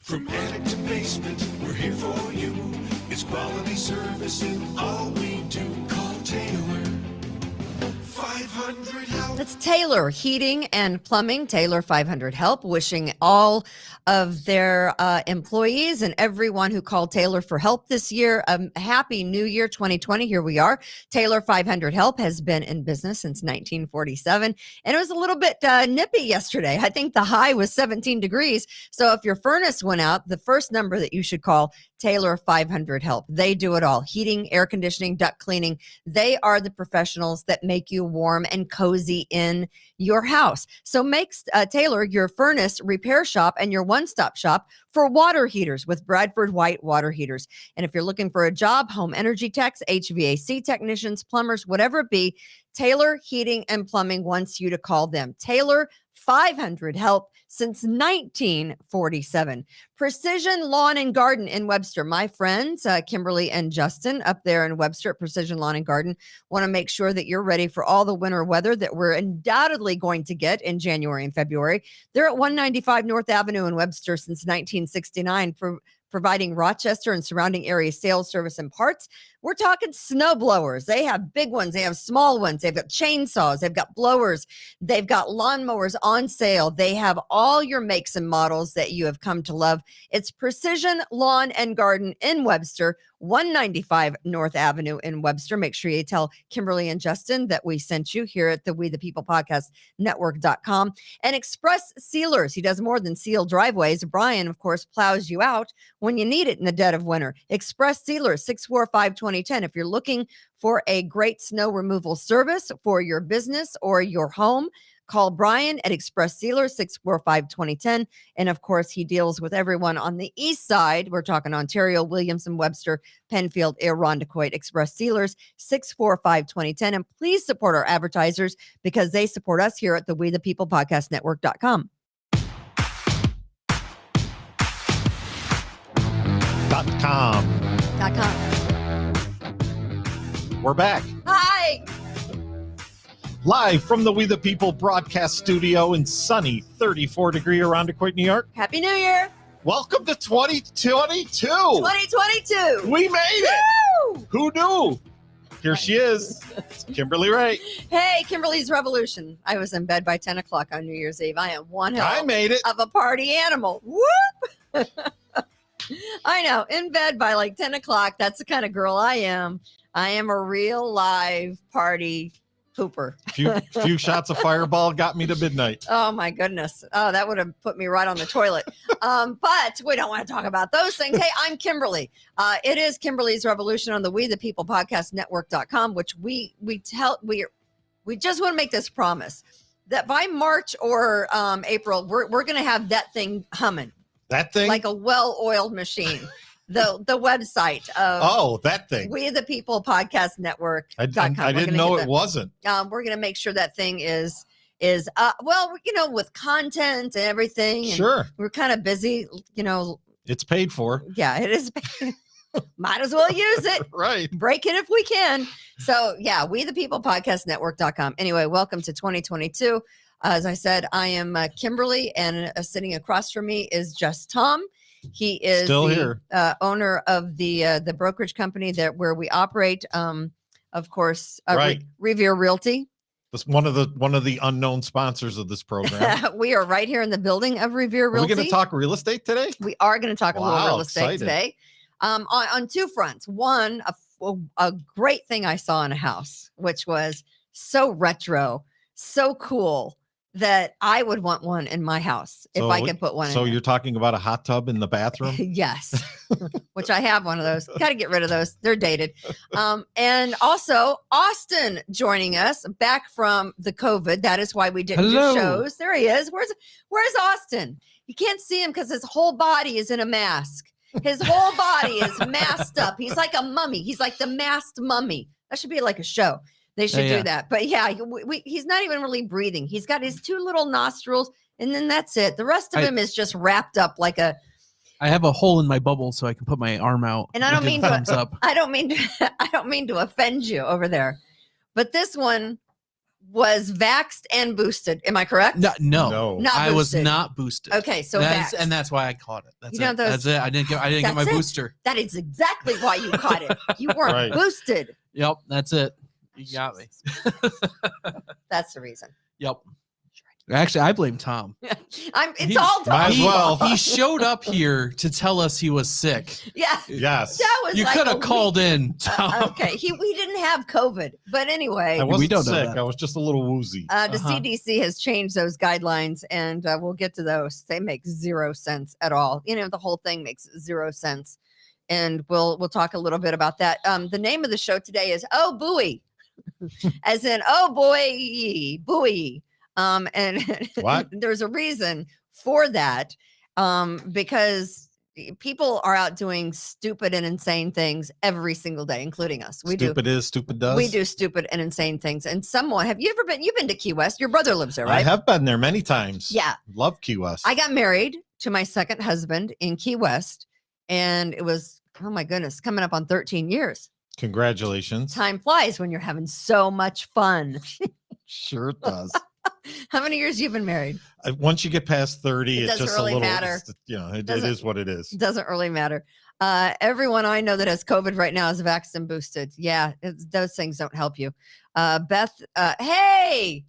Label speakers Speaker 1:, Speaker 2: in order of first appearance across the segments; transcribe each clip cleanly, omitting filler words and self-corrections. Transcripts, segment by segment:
Speaker 1: From attic to basement, we're here for you. It's quality service in all we do. Call Taylor. 500 help.
Speaker 2: That's Taylor Heating and Plumbing. Taylor 500 Help, wishing all of their employees and everyone who called Taylor for help this year a happy new year 2020. Here we are. Taylor 500 Help has been in business since 1947, and it was a little bit nippy yesterday. I think the high was 17 degrees. So if your furnace went out, the first number that you should call, Taylor 500 Help. They do it all. Heating, air conditioning, duct cleaning. They are the professionals that make you warm and cozy in your house. So make Taylor your furnace repair shop and your one-stop shop for water heaters with Bradford White water heaters. And if you're looking for a job, home energy techs, HVAC technicians, plumbers, whatever it be, Taylor Heating and Plumbing wants you to call them. Taylor 500 Help since 1947. Precision Lawn and Garden in Webster. My friends, Kimberly and Justin up there in Webster at Precision Lawn and Garden, want to make sure that you're ready for all the winter weather that we're undoubtedly going to get in January and February. They're at 195 North Avenue in Webster since 1969 for providing Rochester and surrounding area sales, service, and parts. We're talking snow blowers. They have big ones. They have small ones. They've got chainsaws. They've got blowers. They've got lawnmowers on sale. They have all your makes and models that you have come to love. It's Precision Lawn and Garden in Webster, 195 North Avenue in Webster. Make sure you tell Kimberly and Justin that we sent you here at the We the People Podcast Network.com. And Express Sealers. He does more than seal driveways. Brian, of course, plows you out when you need it in the dead of winter. Express Sealers, 645-2010. If you're looking for a great snow removal service for your business or your home, call Brian at Express Sealers, 645-2010. And of course, he deals with everyone on the east side. We're talking Ontario, Williamson, Webster, Penfield, Irondequoit. Express Sealers, 645-2010. And please support our advertisers because they support us here at the We the People Podcast Network.com.
Speaker 3: .com. We're back.
Speaker 2: Hi.
Speaker 3: Live from the We the People broadcast studio in sunny 34-degree Irondequoit, New York.
Speaker 2: Happy New Year.
Speaker 3: Welcome to 2022.
Speaker 2: 2022.
Speaker 3: We made it.
Speaker 2: Woo!
Speaker 3: Who knew? Here she is. It's Kimberly Ray.
Speaker 2: Hey, Kimberly's Revolution. I was in bed by 10 o'clock on New Year's Eve. I am one hell
Speaker 3: I made it.
Speaker 2: of a party animal. Whoop. I know. In bed by like 10 o'clock. That's the kind of girl I am. I am a real live party pooper.
Speaker 3: Few shots of Fireball got me to midnight.
Speaker 2: Oh my goodness. Oh, that would have put me right on the toilet. But we don't want to talk about those things. Hey, I'm Kimberly. It is Kimberly's Revolution on the We the People Podcast Network.com, which we just want to make this promise that by March or April, we're going to have that thing humming.
Speaker 3: That thing?
Speaker 2: Like a well-oiled machine. The website of
Speaker 3: that thing.
Speaker 2: We the People Podcast Network.
Speaker 3: I didn't know it wasn't.
Speaker 2: We're going to make sure that thing is with content and everything. And
Speaker 3: sure.
Speaker 2: We're kind of busy,
Speaker 3: It's paid for.
Speaker 2: Yeah, it is. Might as well use it.
Speaker 3: Right.
Speaker 2: Break it if we can. So yeah, We the People Podcast Network.com. Anyway, welcome to 2022. As I said, I am Kimberly, and sitting across from me is just Tom. He is
Speaker 3: still
Speaker 2: the
Speaker 3: here.
Speaker 2: Owner of the brokerage company where we operate. Of course,
Speaker 3: right.
Speaker 2: Revere Realty.
Speaker 3: That's one of the unknown sponsors of this program.
Speaker 2: We are right here in the building of Revere Realty.
Speaker 3: Are we going to talk real estate today?
Speaker 2: We are going to talk a little real estate today.
Speaker 3: Excited.
Speaker 2: On two fronts. One, a great thing I saw in a house, which was so retro, so cool, that I would want one in my house if I could put one in.
Speaker 3: So you're talking about a hot tub in the bathroom?
Speaker 2: Yes, which I have one of those. Got to get rid of those. They're dated. And also Austin joining us back from the COVID. That is why we didn't do shows. There he is. Where's Austin? You can't see him because his whole body is in a mask. His whole body is masked up. He's like a mummy. He's like the masked mummy. That should be like a show. They should do that. But yeah, he's not even really breathing. He's got his two little nostrils, and then that's it. The rest of him is just wrapped up like a.
Speaker 4: I have a hole in my bubble so I can put my arm out.
Speaker 2: And I don't mean to offend you over there, but this one was vaxxed and boosted. Am I correct?
Speaker 4: No,
Speaker 2: Not
Speaker 4: I was
Speaker 2: boosted.
Speaker 4: not boosted.
Speaker 2: Okay, so
Speaker 4: that's,
Speaker 2: vaxxed.
Speaker 4: and that's why I caught it. That's
Speaker 2: You know
Speaker 4: it.
Speaker 2: those-
Speaker 4: That's it. I didn't get my
Speaker 2: That's it.
Speaker 4: booster.
Speaker 2: That is exactly why you caught it. You weren't
Speaker 3: Right.
Speaker 2: boosted.
Speaker 4: Yep, that's it. You got me.
Speaker 2: That's the reason.
Speaker 4: Yep. Actually, I blame Tom.
Speaker 2: It's all
Speaker 3: Might as
Speaker 2: Tom's
Speaker 3: well.
Speaker 2: fault.
Speaker 4: He showed up here to tell us he was sick.
Speaker 2: Yeah.
Speaker 3: Yes.
Speaker 2: That was
Speaker 4: You
Speaker 2: like
Speaker 4: could
Speaker 2: a
Speaker 4: have called in, Tom.
Speaker 2: Okay, we didn't have COVID, but anyway,
Speaker 3: I wasn't
Speaker 4: don't know
Speaker 3: sick.
Speaker 4: that.
Speaker 3: I was just a little woozy.
Speaker 2: the
Speaker 4: Uh-huh.
Speaker 2: CDC has changed those guidelines, and we'll get to those. They make zero sense at all. You know, the whole thing makes zero sense, and we'll talk a little bit about that. The name of the show today is "Oh Buoy," as in "Oh boy, buoy." And
Speaker 3: What?
Speaker 2: there's a reason for that, because people are out doing stupid and insane things every single day, including us.
Speaker 3: Stupid is, stupid does.
Speaker 2: We do stupid and insane things. And someone, you've been to Key West? Your brother lives there, right?
Speaker 3: I have been there many times.
Speaker 2: Yeah.
Speaker 3: Love Key West.
Speaker 2: I got married to my second husband in Key West, and it was, oh my goodness, coming up on 13 years.
Speaker 3: Congratulations.
Speaker 2: Time flies when you're having so much fun.
Speaker 3: Sure it does.
Speaker 2: How many years you've been married?
Speaker 3: Once you get past 30,
Speaker 2: It
Speaker 3: it's
Speaker 2: doesn't
Speaker 3: just
Speaker 2: really
Speaker 3: a little,
Speaker 2: matter.
Speaker 3: it
Speaker 2: Doesn't-
Speaker 3: is what it is.
Speaker 2: Doesn't really matter. Everyone I know that has COVID right now is vaxxed and boosted. Yeah, those things don't help you. Beth, hey,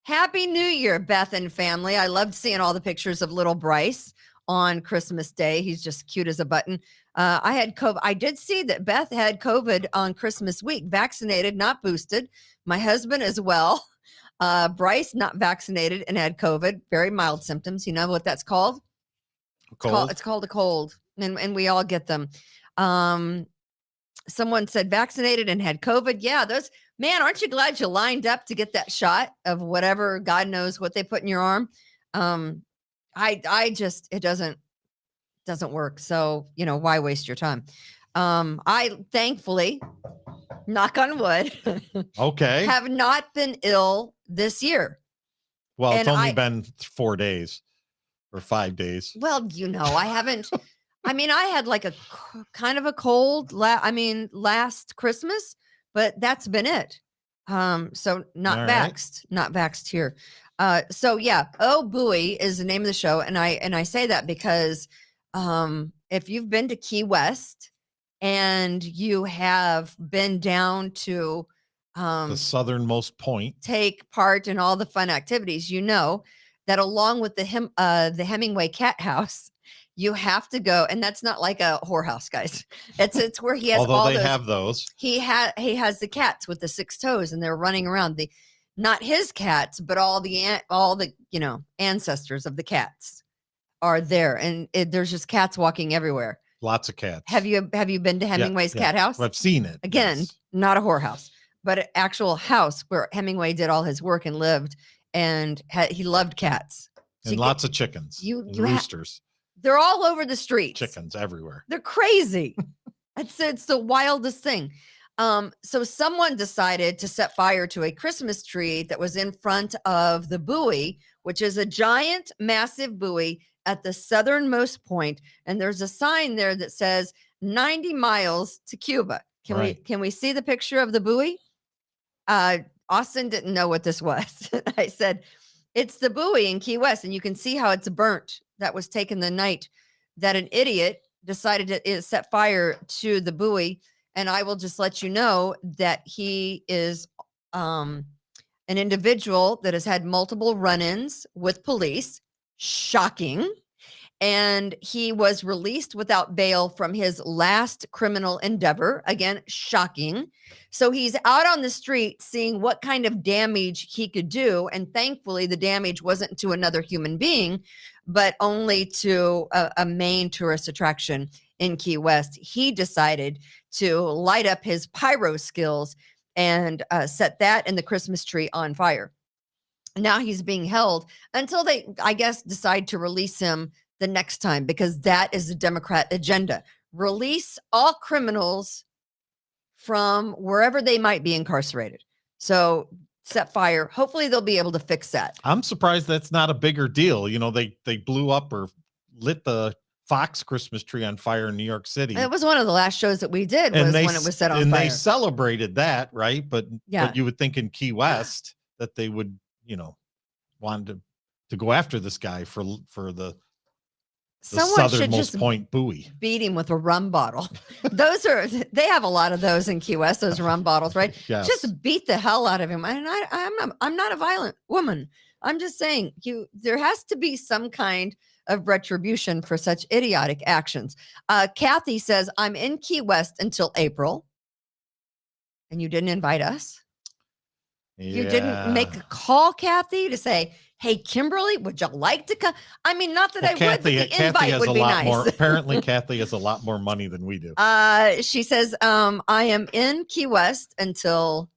Speaker 2: happy New Year, Beth and family. I loved seeing all the pictures of little Bryce on Christmas Day. He's just cute as a button. I had COVID. I did see that Beth had COVID on Christmas week, vaccinated, not boosted. My husband as well. Bryce not vaccinated and had COVID, very mild symptoms. You know what that's called?
Speaker 3: Cold.
Speaker 2: It's called a cold, and we all get them. Someone said vaccinated and had COVID. Yeah, those, man, aren't you glad you lined up to get that shot of whatever, God knows what they put in your arm? I just, it doesn't work. So, you know, why waste your time? I thankfully, knock on wood,
Speaker 3: Okay.
Speaker 2: have not been ill this year.
Speaker 3: Well, it's
Speaker 2: and
Speaker 3: only
Speaker 2: I-
Speaker 3: been 4 days or 5 days.
Speaker 2: Well, you know, I haven't. I mean, I had like a kind of a cold. Last Christmas, but that's been it. So not
Speaker 3: All right.
Speaker 2: vaxxed, not vaxxed here. So yeah, Oh Buoy is the name of the show, and I say that because if you've been to Key West and you have been down to
Speaker 3: The southernmost point.
Speaker 2: take part in all the fun activities, you know that along with the Hemingway Cat House, you have to go, and that's not like a whorehouse, guys. It's where he has
Speaker 3: Although
Speaker 2: all
Speaker 3: they
Speaker 2: those.
Speaker 3: have those.
Speaker 2: He has the cats with the 6 toes, and they're running around. Not his cats, but all the ancestors of the cats are there, and there's just cats walking everywhere.
Speaker 3: Lots of cats.
Speaker 2: Have you been to Hemingway's
Speaker 3: yeah.
Speaker 2: cat house?
Speaker 3: I've seen it.
Speaker 2: Again,
Speaker 3: yes.
Speaker 2: not a whorehouse, but an actual house where Hemingway did all his work and lived, and he loved cats. So
Speaker 3: And
Speaker 2: you
Speaker 3: lots of chickens.
Speaker 2: you-
Speaker 3: and
Speaker 2: you ha-
Speaker 3: roosters.
Speaker 2: They're all over the streets.
Speaker 3: Chickens everywhere.
Speaker 2: They're crazy. It's the wildest thing. So someone decided to set fire to a Christmas tree that was in front of the buoy, which is a giant, massive buoy at the southernmost point. And there's a sign there that says 90 miles to Cuba.
Speaker 3: Right.
Speaker 2: Can we see the picture of the buoy? Austin didn't know what this was. I said, it's the buoy in Key West, and you can see how it's burnt. That was taken the night that an idiot decided to set fire to the buoy. And I will just let you know that he is an individual that has had multiple run-ins with police. Shocking. And he was released without bail from his last criminal endeavor. Again, shocking. So he's out on the street seeing what kind of damage he could do. And thankfully, the damage wasn't to another human being, but only to a main tourist attraction in Key West. He decided to light up his pyro skills and set that and the Christmas tree on fire. Now he's being held until they, I guess, decide to release him the next time, because that is the Democrat agenda. Release all criminals from wherever they might be incarcerated. So set fire. Hopefully they'll be able to fix that.
Speaker 3: I'm surprised that's not a bigger deal. You know, they blew up or lit the Fox Christmas tree on fire in New York City.
Speaker 2: It was one of the last shows that we did was when it was set on
Speaker 3: and
Speaker 2: fire.
Speaker 3: they celebrated that, right? But
Speaker 2: Yeah.
Speaker 3: you would think in Key West that they would, wanted to go after this guy for the
Speaker 2: Someone should
Speaker 3: southernmost
Speaker 2: just
Speaker 3: point buoy.
Speaker 2: beat him with a rum bottle. They have a lot of those in Key West, those rum bottles, right?
Speaker 3: Yes.
Speaker 2: Just beat the hell out of him. And I'm not a violent woman. I'm just saying there has to be some kind of retribution for such idiotic actions. Kathy says, I'm in Key West until April. And you didn't invite us. You didn't make a call, Kathy, to say, hey, Kimberly, would you like to come? I mean, not that I would, but the invite would be nice.
Speaker 3: Apparently, Kathy has a lot more money than we do.
Speaker 2: She says, I am in Key West until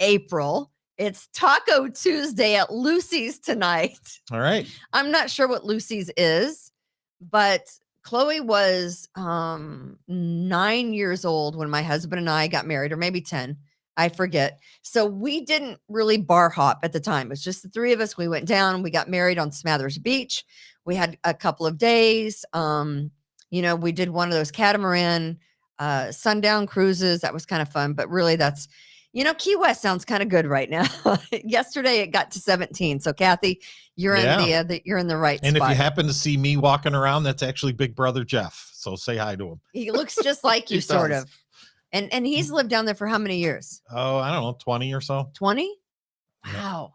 Speaker 2: April. It's Taco Tuesday at Lucy's tonight.
Speaker 3: All right.
Speaker 2: I'm not sure what Lucy's is, but Chloe was 9 years old when my husband and I got married, or maybe 10. I forget. So we didn't really bar hop at the time. It was just the three of us. We went down. We got married on Smathers Beach. We had a couple of days. We did one of those catamaran sundown cruises. That was kind of fun. But really, that's, Key West sounds kind of good right now. Yesterday, it got to 17. So, Kathy, you're in the right spot.
Speaker 3: And if you happen to see me walking around, that's actually Big Brother Jeff. So say hi to him.
Speaker 2: He looks just like you, sort of. And he's lived down there for how many years?
Speaker 3: Oh, I don't know, 20 or so.
Speaker 2: 20? Wow.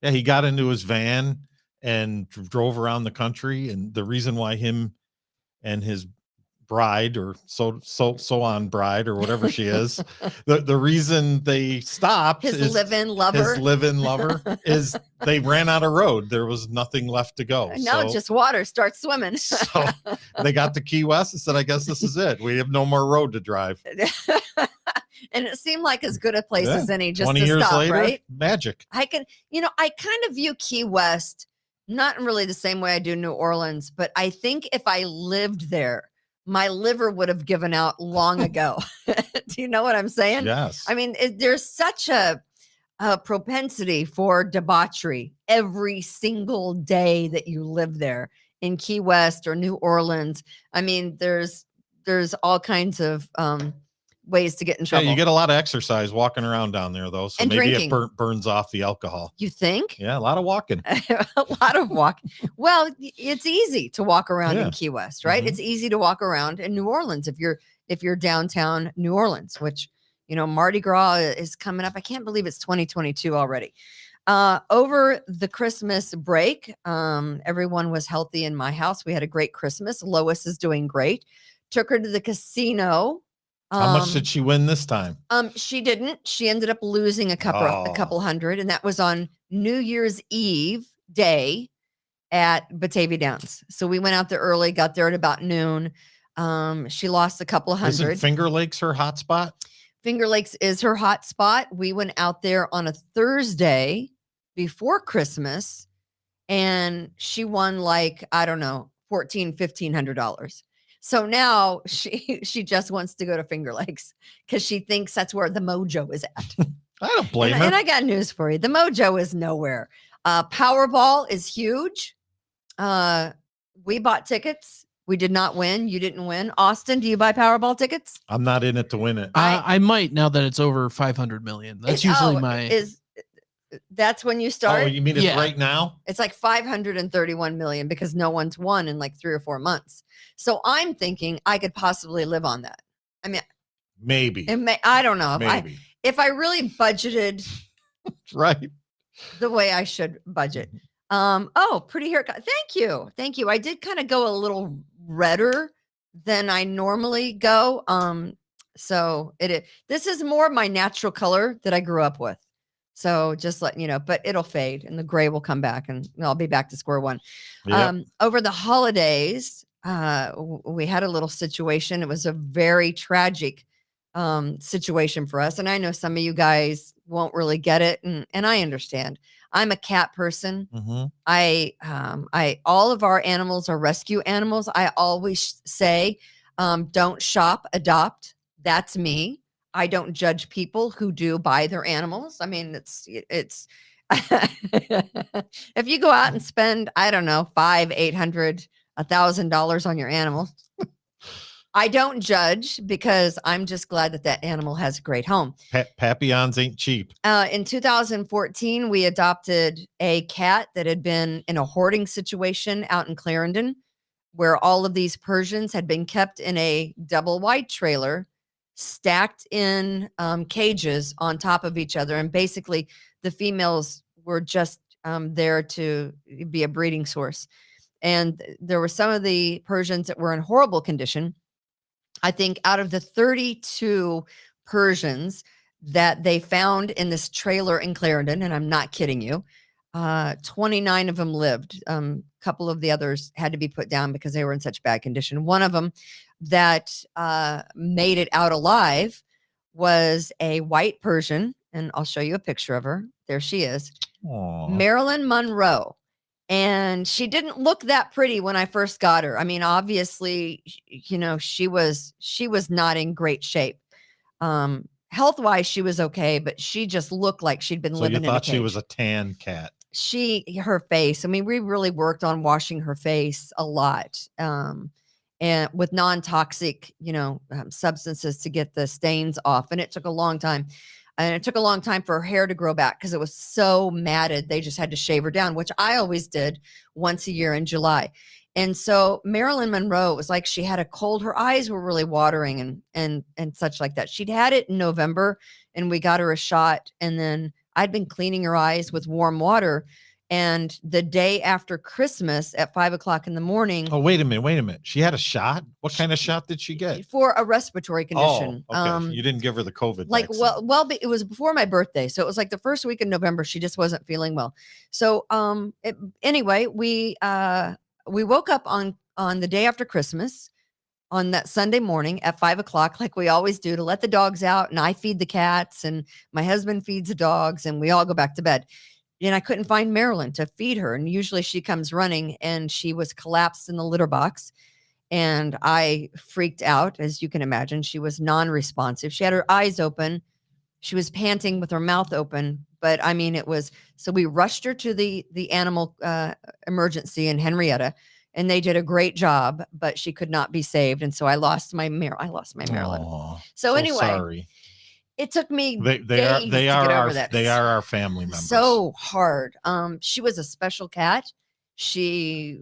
Speaker 3: Yeah, he got into his van and drove around the country. And the reason why him and his bride, or so on bride, or whatever she is, the reason they stopped,
Speaker 2: his live-in lover
Speaker 3: is they ran out of road. There was nothing left to go.
Speaker 2: Now just water, start swimming.
Speaker 3: So they got to Key West and said, I guess this is it. We have no more road to drive.
Speaker 2: And it seemed like as good a place as any, just
Speaker 3: 20
Speaker 2: to
Speaker 3: years
Speaker 2: stop,
Speaker 3: later,
Speaker 2: right?
Speaker 3: Magic.
Speaker 2: I kind of view Key West not in really the same way I do New Orleans, but I think if I lived there, my liver would have given out long ago. Do you know what I'm saying?
Speaker 3: Yes.
Speaker 2: I mean, there's such a propensity for debauchery every single day that you live there in Key West or New Orleans. I mean, there's all kinds of ways to get in trouble.
Speaker 3: Yeah, you get a lot of exercise walking around down there, though. So
Speaker 2: and
Speaker 3: maybe
Speaker 2: drinking.
Speaker 3: it burns off the alcohol.
Speaker 2: You think?
Speaker 3: Yeah, a lot of walking.
Speaker 2: A lot of walking. Well, it's easy to walk around in Key West, right?
Speaker 3: Mhm.
Speaker 2: It's easy to walk around in New Orleans if you're downtown New Orleans, which, Mardi Gras is coming up. I can't believe it's 2022 already. Over the Christmas break, everyone was healthy in my house. We had a great Christmas. Lois is doing great. Took her to the casino.
Speaker 3: How much did she win this time?
Speaker 2: She didn't. She ended up losing a couple hundred, and that was on New Year's Eve day at Batavia Downs. So we went out there early, got there at about noon. She lost a couple of hundred.
Speaker 3: Isn't Finger Lakes her hot spot?
Speaker 2: Finger Lakes is her hot spot. We went out there on a Thursday before Christmas, and she won $1,500. So now she just wants to go to Finger Lakes because she thinks that's where the mojo is at.
Speaker 3: I don't blame her.
Speaker 2: And I got news for you. The mojo is nowhere. Powerball is huge. We bought tickets. We did not win. You didn't win. Austin, do you buy Powerball tickets?
Speaker 3: I'm not in it to win it.
Speaker 4: I might, now that it's over 500 million. That's usually
Speaker 2: that's when you start?
Speaker 3: Oh, you mean it's right now?
Speaker 2: It's like 531 million because no one's won in like 3 or 4 months. So I'm thinking I could possibly live on that. I mean,
Speaker 3: maybe.
Speaker 2: I don't know.
Speaker 3: Maybe.
Speaker 2: If I really budgeted
Speaker 3: right
Speaker 2: the way I should budget. Pretty haircut. Thank you. I did kind of go a little redder than I normally go. So this is more my natural color that I grew up with. So just letting you know, but it'll fade and the gray will come back and I'll be back to square one.
Speaker 3: Yep.
Speaker 2: Over the holidays, we had a little situation. It was a very tragic situation for us. And I know some of you guys won't really get it. And I understand. I'm a cat person.
Speaker 3: Mm-hmm.
Speaker 2: All of our animals are rescue animals. I always say, don't shop, adopt. That's me. I don't judge people who do buy their animals. I mean, it's if you go out and spend, I don't know, $500, $800, $1,000 on your animal, I don't judge because I'm just glad that that animal has a great home.
Speaker 3: Papillons ain't cheap.
Speaker 2: In 2014, we adopted a cat that had been in a hoarding situation out in Clarendon, where all of these Persians had been kept in a double wide trailer, stacked in cages on top of each other. And basically, the females were just there to be a breeding source. And there were some of the Persians that were in horrible condition. I think out of the 32 Persians that they found in this trailer in Clarendon, and I'm not kidding you, 29 of them lived. A couple of the others had to be put down because they were in such bad condition. One of them that made it out alive was a white Persian, and I'll show you a picture of her. There she is,
Speaker 3: Aw.
Speaker 2: Marilyn Monroe. And she didn't look that pretty when I first got her. I mean, obviously, you know, she was not in great shape. Health-wise, she was okay, but she just looked like she'd been
Speaker 3: So
Speaker 2: living
Speaker 3: you
Speaker 2: in a
Speaker 3: thought she
Speaker 2: cage.
Speaker 3: was a tan cat.
Speaker 2: Her face. I mean, we really worked on washing her face a lot. And with non-toxic, substances to get the stains off. And it took a long time. And it took a long time for her hair to grow back because it was so matted. They just had to shave her down, which I always did once a year in July. And so Marilyn Monroe, it was like she had a cold. Her eyes were really watering and such like that. She'd had it in November and we got her a shot. And then I'd been cleaning her eyes with warm water. And the day after Christmas at 5:00 in the morning.
Speaker 3: Oh, wait a minute. She had a shot? What kind of shot did she get?
Speaker 2: For a respiratory condition.
Speaker 3: Oh, okay. You didn't give her the COVID
Speaker 2: like
Speaker 3: vaccine.
Speaker 2: well, it was before my birthday, so it was like the first week in November. She just wasn't feeling well. So anyway, we woke up on the day after Christmas on that Sunday morning at 5:00, like we always do, to let the dogs out, and I feed the cats, and my husband feeds the dogs, and we all go back to bed. And I couldn't find Marilyn to feed her. And usually she comes running, and she was collapsed in the litter box. And I freaked out, as you can imagine. She was non-responsive. She had her eyes open. She was panting with her mouth open. But I mean, so we rushed her to the animal emergency in Henrietta, and they did a great job, but she could not be saved. And so I lost my Marilyn.
Speaker 3: Aw,
Speaker 2: So anyway,
Speaker 3: sorry.
Speaker 2: it took me
Speaker 3: They
Speaker 2: days to get over that.
Speaker 3: They are our family members.
Speaker 2: So hard. She was a special cat. She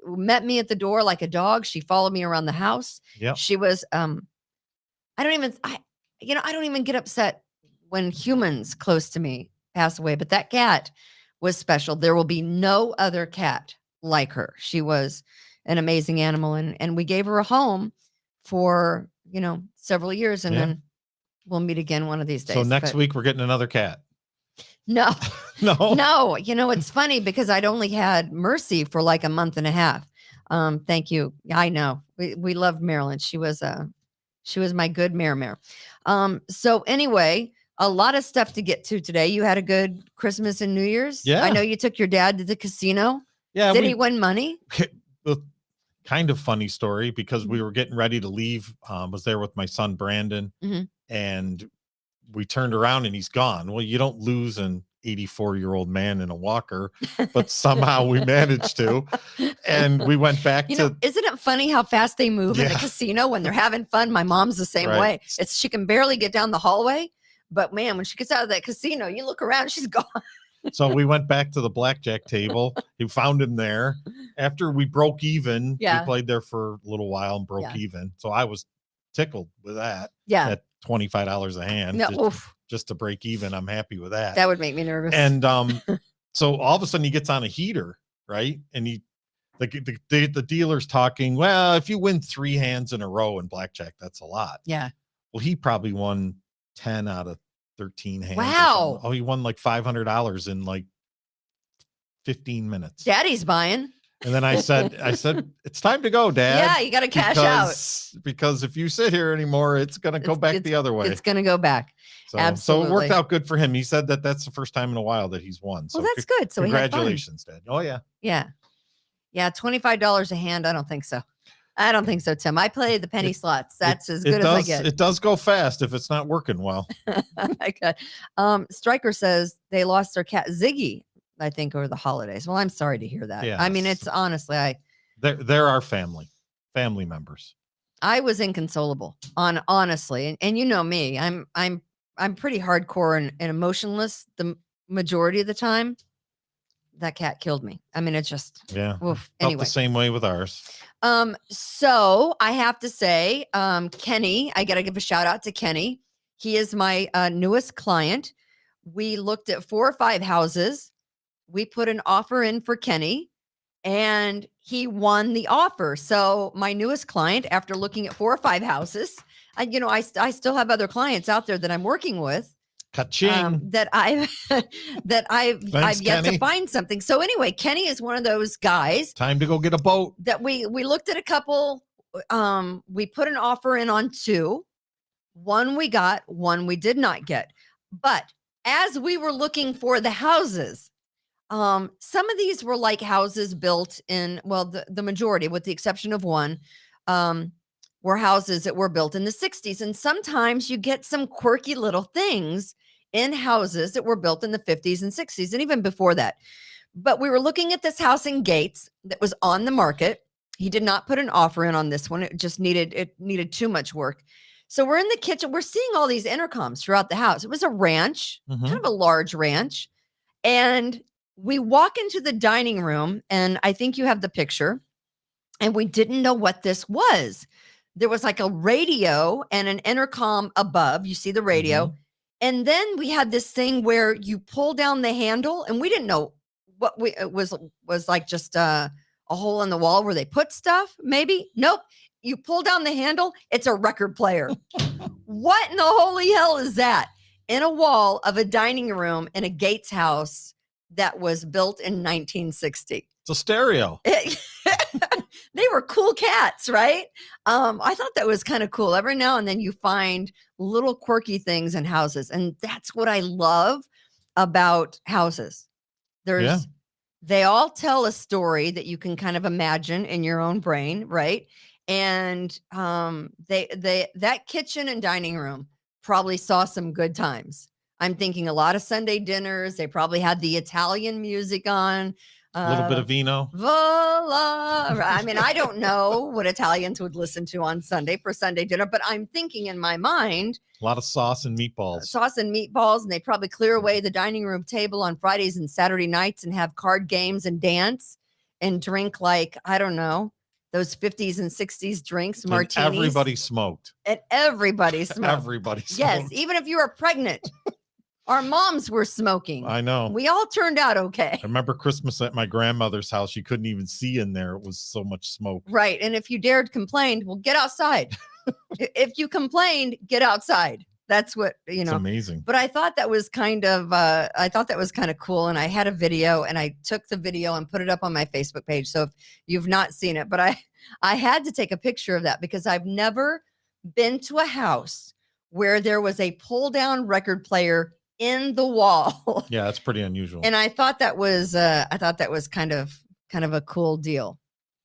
Speaker 2: met me at the door like a dog. She followed me around the house.
Speaker 3: Yep.
Speaker 2: She was I don't even get upset when humans close to me pass away, but that cat was special. There will be no other cat like her. She was an amazing animal, and we gave her a home for, several years, and then we'll meet again one of these days.
Speaker 3: So next week we're getting another cat.
Speaker 2: No.
Speaker 3: No.
Speaker 2: No, it's funny because I'd only had Mercy for like a month and a half. Thank you. I know. We loved Marilyn. She was my good mare. So anyway, a lot of stuff to get to today. You had a good Christmas and New Year's.
Speaker 3: Yeah.
Speaker 2: I know you took your dad to the casino.
Speaker 3: Yeah.
Speaker 2: Did he win money?
Speaker 3: Kind of funny story because we were getting ready to leave. Was there with my son Brandon, and we turned around and he's gone. Well, you don't lose an 84-year-old man in a walker, but somehow we managed to. And we went back to.
Speaker 2: Isn't it funny how fast they move in the casino when they're having fun? My mom's the same way. She can barely get down the hallway, but man, when she gets out of that casino, you look around, she's gone.
Speaker 3: So we went back to the blackjack table. He found him there. After we broke even, we played there for a little while and broke even. So I was tickled with that.
Speaker 2: Yeah.
Speaker 3: At $25 a hand.
Speaker 2: No,
Speaker 3: just to break even. I'm happy with that.
Speaker 2: That would make me nervous.
Speaker 3: And so all of a sudden he gets on a heater, right? And the dealer's talking, well, if you win 3 hands in a row in blackjack, that's a lot.
Speaker 2: Yeah.
Speaker 3: Well, he probably won 10 out of 13 hands.
Speaker 2: Wow.
Speaker 3: Oh, he won like $500 in like 15 minutes.
Speaker 2: Daddy's buying.
Speaker 3: And then I said, it's time to go, Dad.
Speaker 2: Yeah, you got to cash out.
Speaker 3: Because if you sit here anymore, it's going to go back the other way.
Speaker 2: It's going to go back. Absolutely.
Speaker 3: So it worked out good for him. He said that that's the first time in a while that he's won. So
Speaker 2: well, that's good. So
Speaker 3: congratulations, Dad. Oh, yeah.
Speaker 2: Yeah. Yeah. $25 a hand. I don't think so. Tim. I play the penny slots. That's as good as I get.
Speaker 3: It does go fast if it's not working well.
Speaker 2: Okay. Stryker says they lost their cat Ziggy, I think, over the holidays. Well, I'm sorry to hear that.
Speaker 3: Yes.
Speaker 2: I mean, it's honestly,
Speaker 3: they're our family members.
Speaker 2: I was inconsolable, honestly. And you know me, I'm pretty hardcore and emotionless the majority of the time. That cat killed me. I mean, it's just,
Speaker 3: Yeah.
Speaker 2: oof.
Speaker 3: Felt
Speaker 2: Anyway.
Speaker 3: the same way with ours.
Speaker 2: So I have to say, Kenny, I got to give a shout out to Kenny. He is my newest client. We looked at 4 or 5 houses. We put an offer in for Kenny and he won the offer. So my newest client, after looking at 4 or 5 houses, I still have other clients out there that I'm working with.
Speaker 3: Ka-ching.
Speaker 2: That I've
Speaker 3: Thanks,
Speaker 2: yet
Speaker 3: Kenny.
Speaker 2: to find something. So anyway, Kenny is one of those guys
Speaker 3: Time to go get a boat.
Speaker 2: that we looked at a couple. We put an offer in on 2. One we got, one we did not get. But as we were looking for the houses, some of these were like houses built in, well, the majority, with the exception of one, were houses that were built in the 60s. And sometimes you get some quirky little things in houses that were built in the 50s and 60s, and even before that. But we were looking at this house in Gates that was on the market. He did not put an offer in on this one. It needed too much work. So we're in the kitchen. We're seeing all these intercoms throughout the house. It was a ranch, kind of a large ranch. And we walk into the dining room, and I think you have the picture, and we didn't know what this was. There was like a radio and an intercom above. You see the radio. And then we had this thing where you pull down the handle, and we didn't know what it was like, just a hole in the wall where they put stuff, maybe. Nope. You pull down the handle, it's a record player. What in the holy hell is that? In a wall of a dining room in a Gates house that was built in 1960.
Speaker 3: It's a stereo.
Speaker 2: They were cool cats, right? I thought that was kind of cool. Every now and then you find little quirky things in houses, and that's what I love about houses. They all tell a story that you can kind of imagine in your own brain, right? And that kitchen and dining room probably saw some good times. I'm thinking a lot of Sunday dinners. They probably had the Italian music on.
Speaker 3: A little bit of vino.
Speaker 2: Voila. I mean, I don't know what Italians would listen to on Sunday for Sunday dinner, but I'm thinking in my mind,
Speaker 3: a lot of sauce and meatballs.
Speaker 2: And they probably clear away the dining room table on Fridays and Saturday nights and have card games and dance and drink, like, I don't know, those 50s and 60s drinks, martinis.
Speaker 3: And everybody smoked.
Speaker 2: And everybody smoked.
Speaker 3: Everybody smoked.
Speaker 2: Yes, even if you were pregnant. Our moms were smoking.
Speaker 3: I know.
Speaker 2: We all turned out okay.
Speaker 3: I remember Christmas at my grandmother's house. You couldn't even see in there. It was so much smoke.
Speaker 2: Right. And if you dared complain, well, get outside. If you complained, get outside. That's what,
Speaker 3: It's amazing.
Speaker 2: But I thought that was kind of cool. And I had a video, and I took the video and put it up on my Facebook page. So if you've not seen it, but I had to take a picture of that because I've never been to a house where there was a pull down record player in the wall.
Speaker 3: Yeah, that's pretty unusual.
Speaker 2: And I thought that was kind of a cool deal.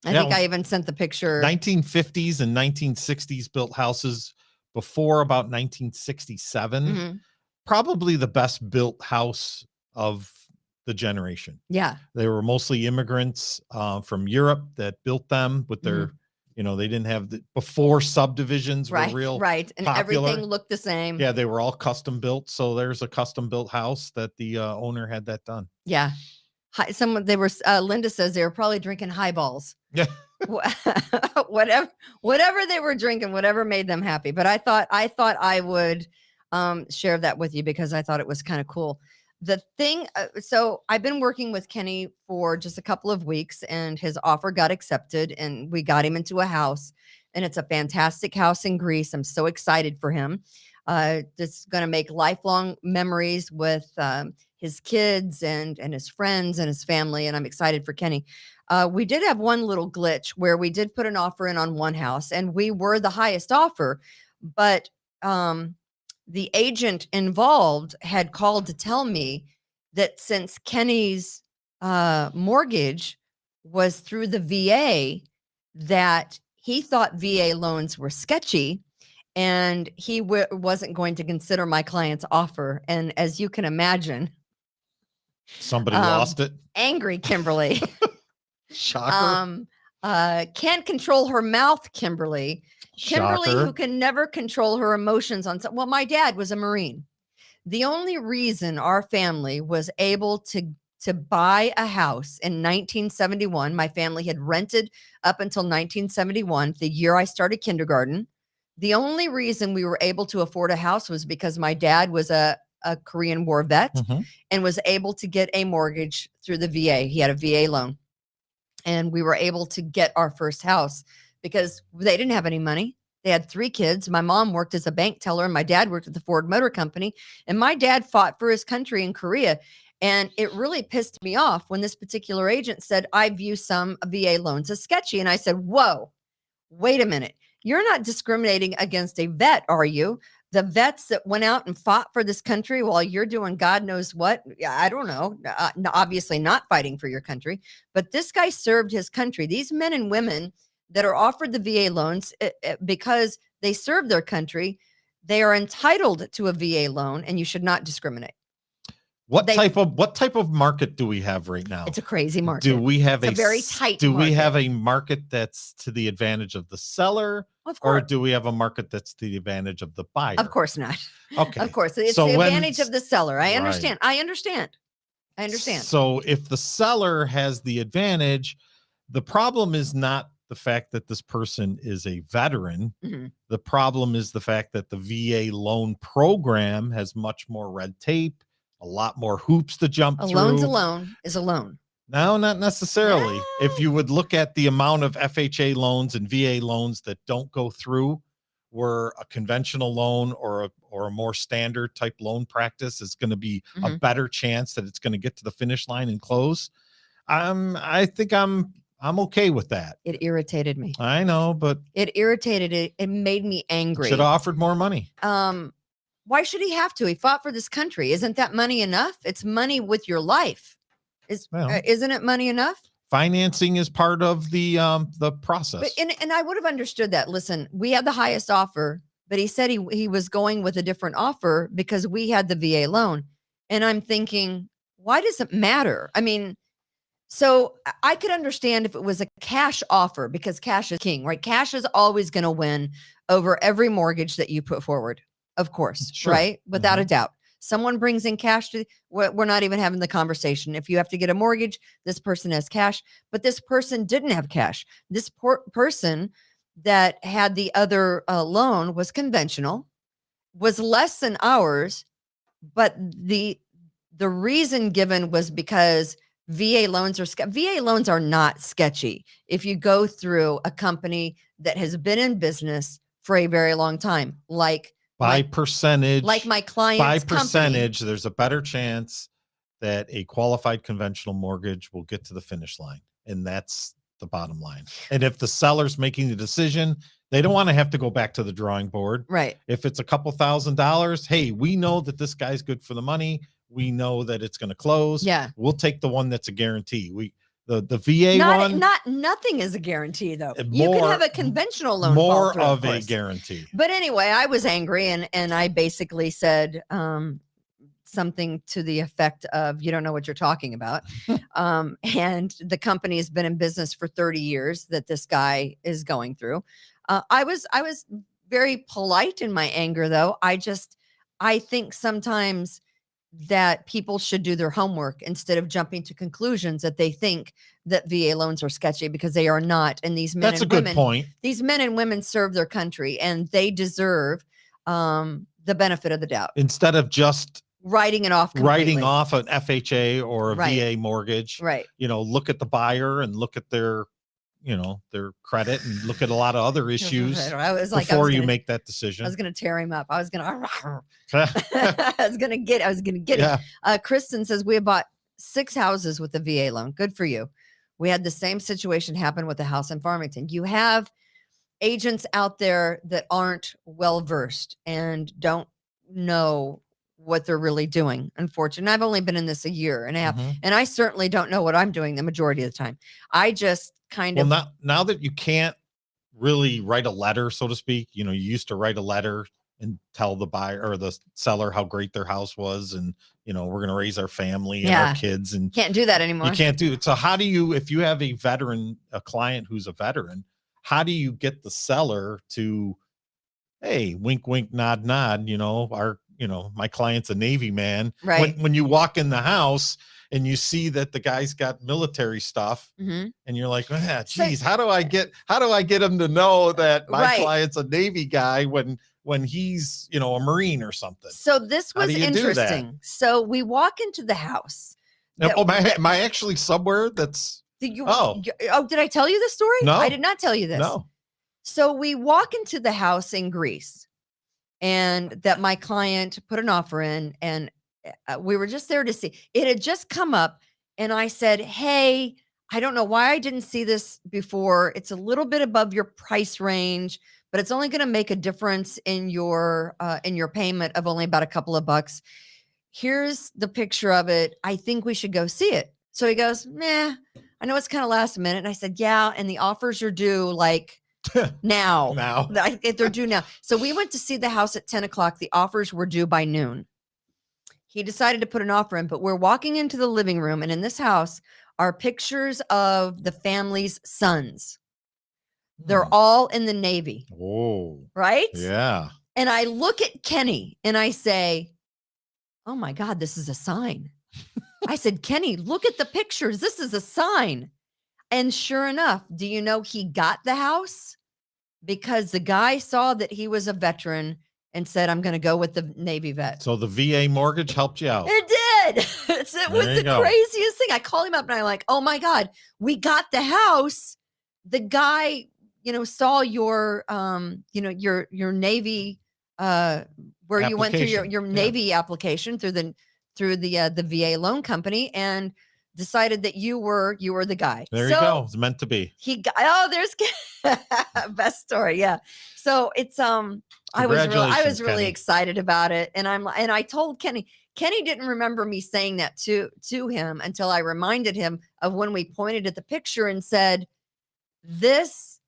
Speaker 2: I think I even sent the picture.
Speaker 3: 1950s and 1960s built houses before about 1967. Probably the best built house of the generation.
Speaker 2: Yeah.
Speaker 3: They were mostly immigrants from Europe that built them with their, they didn't have before subdivisions were real
Speaker 2: right. And
Speaker 3: popular.
Speaker 2: Everything looked the same.
Speaker 3: Yeah, they were all custom built. So there's a custom built house that the owner had that done.
Speaker 2: Yeah. Linda says they were probably drinking highballs.
Speaker 3: Yeah.
Speaker 2: whatever they were drinking, whatever made them happy. But I thought I would share that with you because I thought it was kind of cool. The thing, so I've been working with Kenny for just a couple of weeks, and his offer got accepted, and we got him into a house, and it's a fantastic house in Greece. I'm so excited for him. It's going to make lifelong memories with his kids and his friends and his family, and I'm excited for Kenny. We did have one little glitch where we did put an offer in on one house, and we were the highest offer, but the agent involved had called to tell me that since Kenny's mortgage was through the VA, that he thought VA loans were sketchy, and he wasn't going to consider my client's offer. And as you can imagine,
Speaker 3: somebody lost it.
Speaker 2: Angry Kimberly.
Speaker 3: Shocker.
Speaker 2: Can't control her mouth, Kimberly. Kimberly,
Speaker 3: Shocker.
Speaker 2: who can never control her emotions well, my dad was a Marine. The only reason our family was able to buy a house in 1971, my family had rented up until 1971, the year I started kindergarten. The only reason we were able to afford a house was because my dad was a Korean War vet
Speaker 3: Mhm.
Speaker 2: and was able to get a mortgage through the VA. He had a VA loan. And we were able to get our first house because they didn't have any money. They had 3 kids. My mom worked as a bank teller and my dad worked at the Ford Motor Company. And my dad fought for his country in Korea. And it really pissed me off when this particular agent said, I view some VA loans as sketchy. And I said, whoa, wait a minute. You're not discriminating against a vet, are you? The vets that went out and fought for this country while you're doing God knows what. I don't know. Obviously not fighting for your country, but this guy served his country. These men and women that are offered the VA loans because they serve their country, they are entitled to a VA loan, and you should not discriminate.
Speaker 3: What type of market do we have right now?
Speaker 2: It's a crazy market.
Speaker 3: Do we have
Speaker 2: It's a very tight
Speaker 3: Do we
Speaker 2: market.
Speaker 3: have a market that's to the advantage of the seller,
Speaker 2: Of
Speaker 3: or
Speaker 2: course.
Speaker 3: do we have a market that's to the advantage of the buyer?
Speaker 2: Of course not.
Speaker 3: Okay.
Speaker 2: Of course. It's
Speaker 3: So
Speaker 2: the
Speaker 3: when-
Speaker 2: advantage of the seller. I
Speaker 3: Right.
Speaker 2: understand. I understand.
Speaker 3: So if the seller has the advantage, the problem is not the fact that this person is a veteran.
Speaker 2: Mhm.
Speaker 3: The problem is the fact that the VA loan program has much more red tape, a lot more hoops to jump
Speaker 2: A
Speaker 3: through.
Speaker 2: loan's a loan is a loan.
Speaker 3: No, not necessarily. If you would look at the amount of FHA loans and VA loans that don't go through, where a conventional loan or a more standard type loan practice is going to be a
Speaker 2: Mhm.
Speaker 3: better chance that it's going to get to the finish line and close. I think I'm okay with that.
Speaker 2: It irritated me.
Speaker 3: I know, but
Speaker 2: It irritated it. It made me angry.
Speaker 3: should have offered more money.
Speaker 2: Why should he have to? He fought for this country. Isn't that money enough? It's money with your life.
Speaker 3: Well.
Speaker 2: Isn't it money enough?
Speaker 3: Financing is part of the process.
Speaker 2: But and I would have understood that. Listen, we had the highest offer, but he said he was going with a different offer because we had the VA loan. And I'm thinking, why does it matter? I mean, so I could understand if it was a cash offer because cash is king, right? Cash is always going to win over every mortgage that you put forward, of course,
Speaker 3: Sure.
Speaker 2: right? Without
Speaker 3: Mhm.
Speaker 2: a doubt. Someone brings in cash to, we're not even having the conversation. If you have to get a mortgage, this person has cash, but this person didn't have cash. This person that had the other loan was conventional, was less than ours, but the reason given was because VA loans are not sketchy. If you go through a company that has been in business for a very long time, like
Speaker 3: By percentage,
Speaker 2: like my client's
Speaker 3: by
Speaker 2: company.
Speaker 3: percentage, there's a better chance that a qualified conventional mortgage will get to the finish line. And that's the bottom line. And if the seller's making the decision, they don't want to have to go back to the drawing board.
Speaker 2: Right.
Speaker 3: If it's a couple $1,000s, hey, we know that this guy's good for the money. We know that it's going to close.
Speaker 2: Yeah.
Speaker 3: We'll take the one that's a guarantee. The VA one,
Speaker 2: Nothing is a guarantee though.
Speaker 3: And
Speaker 2: You can
Speaker 3: more-
Speaker 2: have a conventional loan. fall
Speaker 3: more
Speaker 2: through,
Speaker 3: of a
Speaker 2: course.
Speaker 3: guarantee.
Speaker 2: But anyway, I was angry and I basically said something to the effect of, you don't know what you're talking about. And the company has been in business for 30 years that this guy is going through. I was very polite in my anger though. I think sometimes that people should do their homework instead of jumping to conclusions that they think that VA loans are sketchy, because they are not. And these men
Speaker 3: That's a
Speaker 2: and
Speaker 3: good
Speaker 2: women,
Speaker 3: point.
Speaker 2: these men and women serve their country and they deserve the benefit of the doubt.
Speaker 3: Instead of just
Speaker 2: Writing it off.
Speaker 3: writing
Speaker 2: completely.
Speaker 3: off an FHA or a
Speaker 2: Right.
Speaker 3: VA mortgage,
Speaker 2: Right.
Speaker 3: look at the buyer and look at their credit and look at a lot of other issues
Speaker 2: I was like,
Speaker 3: before you make that decision.
Speaker 2: I was going to tear him up. I was going to, I was going to get
Speaker 3: Yeah.
Speaker 2: him. Kristen says we have bought 6 houses with the VA loan. Good for you. We had the same situation happen with the house in Farmington. You have agents out there that aren't well-versed and don't know what they're really doing. Unfortunately, I've only been in this a year and a half,
Speaker 3: Mhm.
Speaker 2: and I certainly don't know what I'm doing the majority of the time. I just kind
Speaker 3: Well,
Speaker 2: of,
Speaker 3: now that you can't really write a letter, so to speak, you used to write a letter and tell the buyer or the seller how great their house was, and we're going to raise our family and
Speaker 2: Yeah.
Speaker 3: our kids, and
Speaker 2: can't do that anymore.
Speaker 3: you can't do it. So how do you, if you have a client who's a veteran, how do you get the seller to, hey, wink, wink, nod, nod, my client's a Navy man.
Speaker 2: Right.
Speaker 3: When you walk in the house and you see that the guy's got military stuff,
Speaker 2: Mhm.
Speaker 3: and you're like,
Speaker 2: So-
Speaker 3: geez, how do I get him to know that my
Speaker 2: Right.
Speaker 3: client's a Navy guy when he's, a Marine or something?
Speaker 2: So this
Speaker 3: How
Speaker 2: was
Speaker 3: do you do that?
Speaker 2: interesting. So we walk into the house.
Speaker 3: Am I actually somewhere that's
Speaker 2: Did you?
Speaker 3: Oh.
Speaker 2: Did I tell you the story?
Speaker 3: No.
Speaker 2: I did not tell you this.
Speaker 3: no?
Speaker 2: So we walk into the house in Greece, and that my client put an offer in, and we were just there to see. It had just come up, and I said, "Hey, I don't know why I didn't see this before. It's a little bit above your price range, but it's only going to make a difference in your payment of only about a couple of bucks. Here's the picture of it. I think we should go see it." So he goes, "Meh, I know it's kind of last minute." And I said, "Yeah, and the offers are due like now.
Speaker 3: Now.
Speaker 2: They're due now." So we went to see the house at 10 o'clock. The offers were due by noon. He decided to put an offer in, but we're walking into the living room, and in this house are pictures of the family's sons. They're all in the Navy,
Speaker 3: Oh,
Speaker 2: right?
Speaker 3: yeah.
Speaker 2: And I look at Kenny and I say, "Oh my God, this is a sign." I said, "Kenny, look at the pictures. This is a sign." And sure enough, do you know he got the house? Because the guy saw that he was a veteran and said, "I'm going to go with the Navy vet."
Speaker 3: So the VA mortgage helped you out.
Speaker 2: It did. It was
Speaker 3: There
Speaker 2: the
Speaker 3: you go.
Speaker 2: craziest thing. I called him up and I'm like, "Oh my God, we got the house. The guy, saw your, your Navy, where you went through your
Speaker 3: Application. Yeah.
Speaker 2: Navy application through the VA loan company, and decided that you were the guy."
Speaker 3: There you go. It's meant to be.
Speaker 2: He got, there's best story. Yeah. So it's, I was
Speaker 3: Congratulations,
Speaker 2: really
Speaker 3: Kenny.
Speaker 2: excited about it. And I told Kenny didn't remember me saying that to him until I reminded him of when we pointed at the picture and said, "This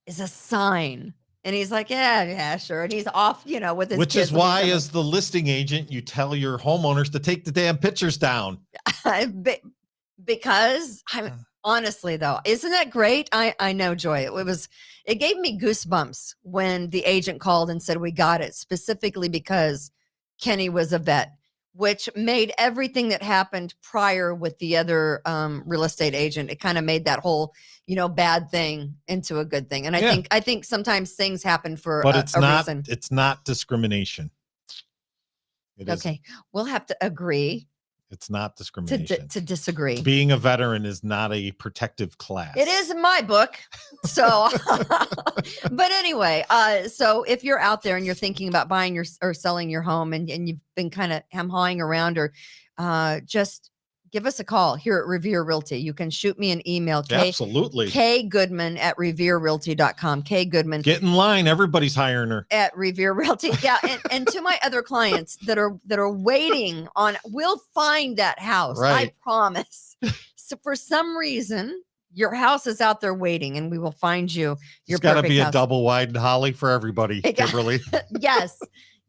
Speaker 2: is a sign." And he's like, yeah, sure. And he's off, with his
Speaker 3: Which
Speaker 2: kids
Speaker 3: is why,
Speaker 2: when
Speaker 3: as the listing agent, you tell your homeowners to take the damn pictures down.
Speaker 2: because honestly though, isn't that great? I know, Joy. It gave me goosebumps when the agent called and said we got it, specifically because Kenny was a vet, which made everything that happened prior with the other real estate agent, it kind of made that whole bad thing into a good thing. And I think sometimes things happen for
Speaker 3: But
Speaker 2: a reason.
Speaker 3: It's not discrimination.
Speaker 2: Okay, we'll have to agree
Speaker 3: It's not discrimination.
Speaker 2: to disagree.
Speaker 3: Being a veteran is not a protective class.
Speaker 2: It is in my book. So, but anyway, so if you're out there and you're thinking about buying or selling your home, and you've been kind of hem-hawing around, or just give us a call here at Revere Realty. You can shoot me an email.
Speaker 3: Absolutely.
Speaker 2: kgoodman@revererealty.com. K Goodman.
Speaker 3: Get in line. Everybody's hiring her.
Speaker 2: At Revere Realty. Yeah. And to my other clients that are waiting on, we'll find that house.
Speaker 3: Right.
Speaker 2: I promise. So for some reason, your house is out there waiting, and we will find you your
Speaker 3: It's got to
Speaker 2: perfect
Speaker 3: be
Speaker 2: house.
Speaker 3: a double wide Holly for everybody, Kimberly.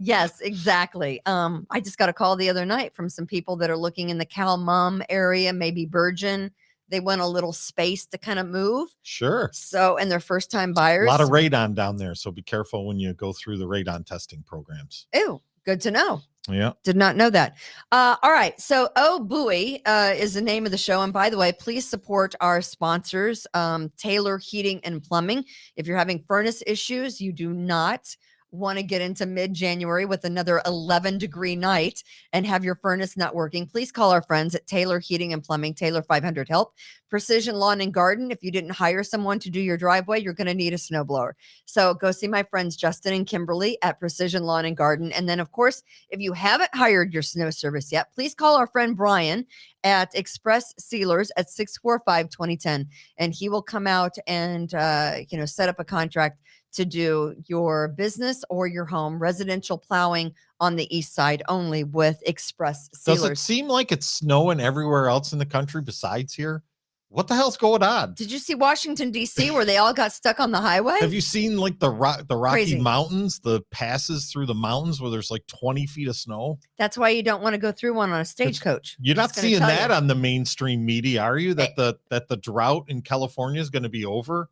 Speaker 2: Yes, exactly. I just got a call the other night from some people that are looking in the Cal-Mum area, maybe Bergen. They want a little space to kind of move.
Speaker 3: Sure.
Speaker 2: So, and they're first time
Speaker 3: A
Speaker 2: buyers.
Speaker 3: lot of radon down there, so be careful when you go through the radon testing programs.
Speaker 2: Ew, good to know.
Speaker 3: Yeah.
Speaker 2: Did not know that. All right. So, Buoy is the name of the show. And by the way, please support our sponsors, Taylor Heating and Plumbing. If you're having furnace issues, you do not want to get into mid-January with another 11-degree night and have your furnace not working, please call our friends at Taylor Heating and Plumbing, Taylor 500 Help. Precision Lawn and Garden. If you didn't hire someone to do your driveway, you're going to need a snowblower. So go see my friends Justin and Kimberly at Precision Lawn and Garden. And then, of course, if you haven't hired your snow service yet, please call our friend Brian at Express Sealers at 645-2010, and he will come out and set up a contract to do your business or your home residential plowing on the east side only with Express Sealers.
Speaker 3: Does it seem like it's snowing everywhere else in the country besides here? What the hell's going on?
Speaker 2: Did you see Washington, D.C., where they all got stuck on the highway?
Speaker 3: Have you seen like the Rocky
Speaker 2: Crazy.
Speaker 3: Mountains, the passes through the mountains where there's like 20 feet of snow?
Speaker 2: That's why you don't want to go through one on a stagecoach.
Speaker 3: You're not
Speaker 2: Just gonna
Speaker 3: seeing
Speaker 2: tell
Speaker 3: that
Speaker 2: you.
Speaker 3: on the mainstream media, are you? That the drought in California is going to be over?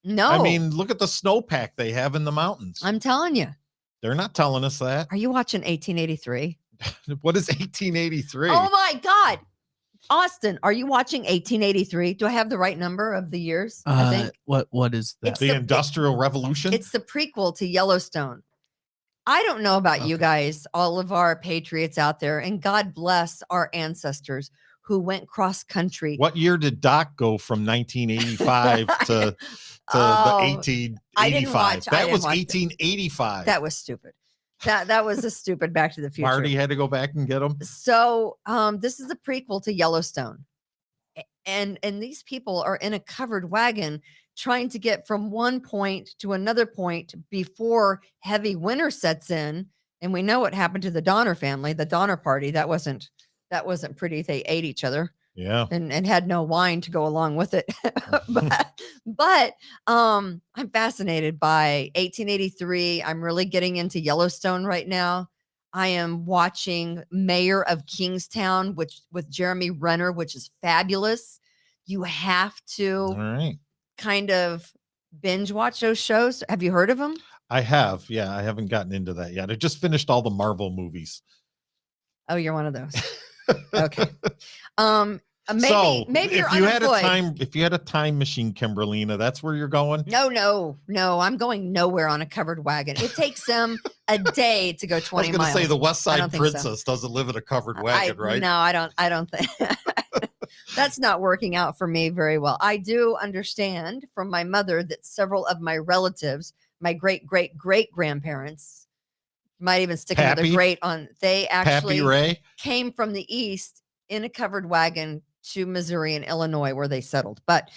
Speaker 2: No,
Speaker 3: I mean, look at the snowpack they have in the mountains.
Speaker 2: I'm telling you.
Speaker 3: They're not telling us that.
Speaker 2: Are you watching 1883?
Speaker 3: What is 1883?
Speaker 2: Oh my God. Austin, are you watching 1883? Do I have the right number of the years? I think
Speaker 4: What is that?
Speaker 2: It's
Speaker 3: The Industrial Revolution?
Speaker 2: it's the prequel to Yellowstone. I don't know about you
Speaker 4: Okay.
Speaker 2: guys, all of our patriots out there, and God bless our ancestors who went cross country.
Speaker 3: What year did Doc go from 1985 to
Speaker 2: Oh,
Speaker 3: the 1885?
Speaker 2: I didn't watch
Speaker 3: That was
Speaker 2: it.
Speaker 3: 1885.
Speaker 2: That was stupid. That was a stupid Back to the Future.
Speaker 3: Marty had to go back and get them.
Speaker 2: So this is a prequel to Yellowstone. And these people are in a covered wagon trying to get from one point to another point before heavy winter sets in. And we know what happened to the Donner family, the Donner party. That wasn't pretty. They ate each other.
Speaker 3: Yeah.
Speaker 2: And had no wine to go along with it. but I'm fascinated by 1883. I'm really getting into Yellowstone right now. I am watching Mayor of Kingstown, which with Jeremy Renner, which is fabulous. You have
Speaker 3: All
Speaker 2: to
Speaker 3: right.
Speaker 2: kind of binge watch those shows. Have you heard of them?
Speaker 3: I have. Yeah. I haven't gotten into that yet. I just finished all the Marvel movies.
Speaker 2: Oh, you're one of those. Okay. Maybe you're
Speaker 3: if you
Speaker 2: unemployed.
Speaker 3: if you had a time machine, Kimberlina, that's where you're going.
Speaker 2: No. I'm going nowhere on a covered wagon. It takes them a day to go 20
Speaker 3: I was going
Speaker 2: miles.
Speaker 3: to say the West
Speaker 2: I
Speaker 3: Side
Speaker 2: don't think so.
Speaker 3: Princess doesn't live in a covered wagon, right?
Speaker 2: No, I don't think that's not working out for me very well. I do understand from my mother that several of my relatives, my great grandparents, might even stick another
Speaker 3: Pappy?
Speaker 2: great on. They actually
Speaker 3: Pappy Ray.
Speaker 2: came from the east in a covered wagon to Missouri and Illinois where they settled. But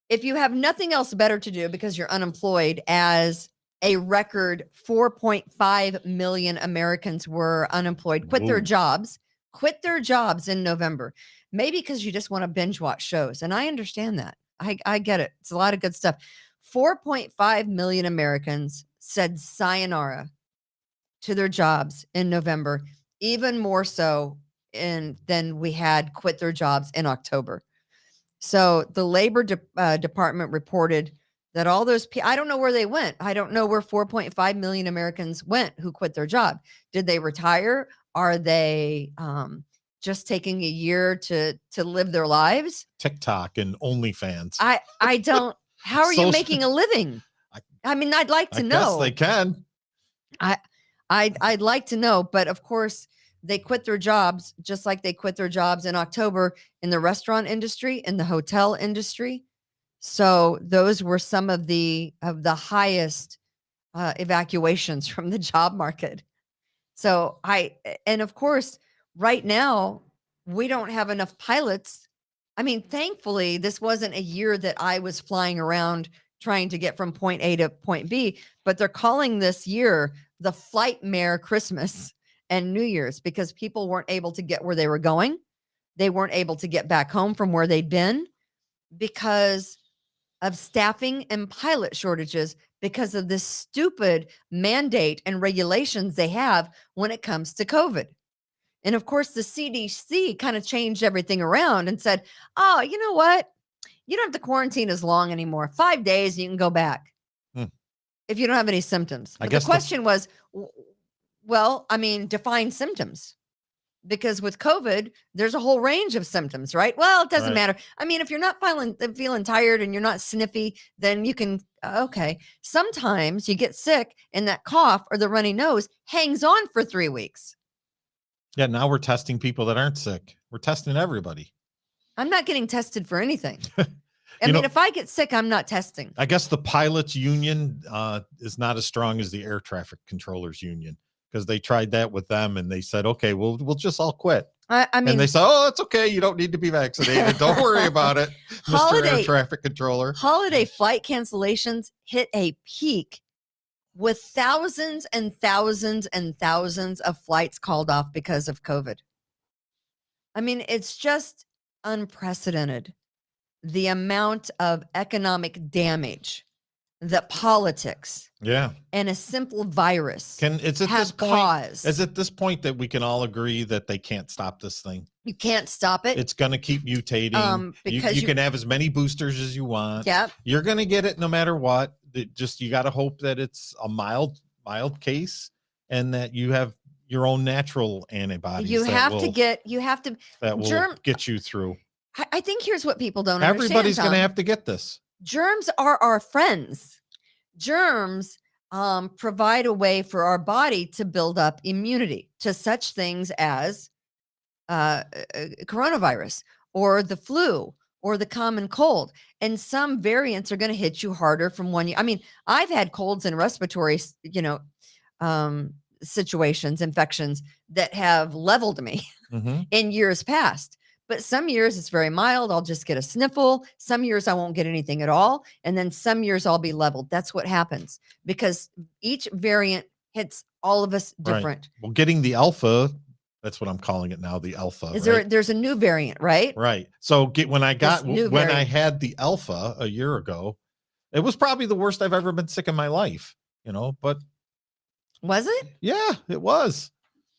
Speaker 2: if you have nothing else better to do because you're unemployed, as a record 4.5 million Americans were unemployed, quit their jobs in November. Maybe because you just want to binge watch shows. And I understand that. I get it. It's a lot of good stuff. 4.5 million Americans said sayonara to their jobs in November, even more so than we had quit their jobs in October. So the Labor Department reported that all those people, I don't know where they went. I don't know where 4.5 million Americans went who quit their job. Did they retire? Are they just taking a year to live their lives?
Speaker 3: TikTok and OnlyFans.
Speaker 2: I don't. How are you making a living? I mean, I'd like to know.
Speaker 3: Yes, they can.
Speaker 2: I'd like to know, but of course they quit their jobs just like they quit their jobs in October in the restaurant industry, in the hotel industry. So those were some of the highest evacuations from the job market. So and of course, right now we don't have enough pilots. I mean, thankfully, this wasn't a year that I was flying around trying to get from point A to point B, but they're calling this year the Flightmare Christmas and New Year's because people weren't able to get where they were going. They weren't able to get back home from where they'd been because of staffing and pilot shortages because of this stupid mandate and regulations they have when it comes to COVID. And of course, the CDC kind of changed everything around and said, oh, you know what? You don't have to quarantine as long anymore. 5 days, you can go back if you don't have any symptoms. But the question was, well, I mean, define symptoms. Because with COVID, there's a whole range of symptoms, right? Well, it doesn't matter. I mean, if you're not feeling tired and you're not sniffy, then you can, okay. Sometimes you get sick and that cough or the runny nose hangs on for 3 weeks.
Speaker 3: Yeah, now we're testing people that aren't sick. We're testing everybody.
Speaker 2: I'm not getting tested for anything. I mean, if I get sick, I'm not testing.
Speaker 3: I guess the pilots union is not as strong as the air traffic controllers union because they tried that with them and they said, okay, we'll just all quit.
Speaker 2: I mean,
Speaker 3: and they said, oh, it's okay. You don't need to be vaccinated. Don't worry about it, Mr. Air Traffic Controller.
Speaker 2: Holiday flight cancellations hit a peak with thousands and thousands and thousands of flights called off because of COVID. I mean, it's just unprecedented. The amount of economic damage that politics
Speaker 3: Yeah.
Speaker 2: and a simple virus
Speaker 3: It's at
Speaker 2: have
Speaker 3: this point.
Speaker 2: caused.
Speaker 3: Is at this point that we can all agree that they can't stop this thing.
Speaker 2: You can't stop it.
Speaker 3: It's going to keep mutating.
Speaker 2: Because
Speaker 3: you can have as many boosters as you want.
Speaker 2: Yep.
Speaker 3: You're going to get it no matter what. You got to hope that it's a mild case and that you have your own natural antibodies. That will get you through.
Speaker 2: I think here's what people don't
Speaker 3: Everybody's
Speaker 2: understand.
Speaker 3: going to have to get this.
Speaker 2: Germs are our friends. Germs provide a way for our body to build up immunity to such things as coronavirus or the flu or the common cold. And some variants are going to hit you harder from one year. I mean, I've had colds and respiratory, situations, infections that have leveled me in years past. But some years it's very mild. I'll just get a sniffle. Some years I won't get anything at all. And then some years I'll be leveled. That's what happens because each variant hits all of us different.
Speaker 3: Right. Well, getting the alpha, that's what I'm calling it now, the alpha.
Speaker 2: There's a new variant, right?
Speaker 3: Right. So when I
Speaker 2: variant.
Speaker 3: had the alpha a year ago, it was probably the worst I've ever been sick in my life, but
Speaker 2: was it?
Speaker 3: Yeah, it was.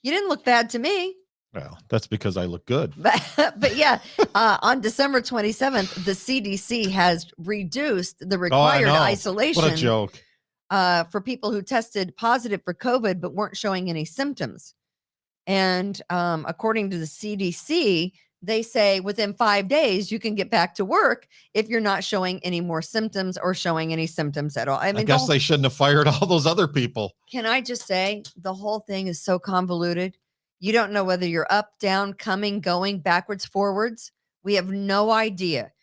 Speaker 2: You didn't look bad to me.
Speaker 3: Well, that's because I look good.
Speaker 2: But yeah, on December 27th, the CDC has reduced the required isolation.
Speaker 3: What a joke.
Speaker 2: For people who tested positive for COVID but weren't showing any symptoms. And according to the CDC, they say within 5 days, you can get back to work if you're not showing any more symptoms or showing any symptoms at all. I
Speaker 3: guess they shouldn't have fired all those other people.
Speaker 2: Can I just say the whole thing is so convoluted. You don't know whether you're up, down, coming, going, backwards, forwards. We have no idea.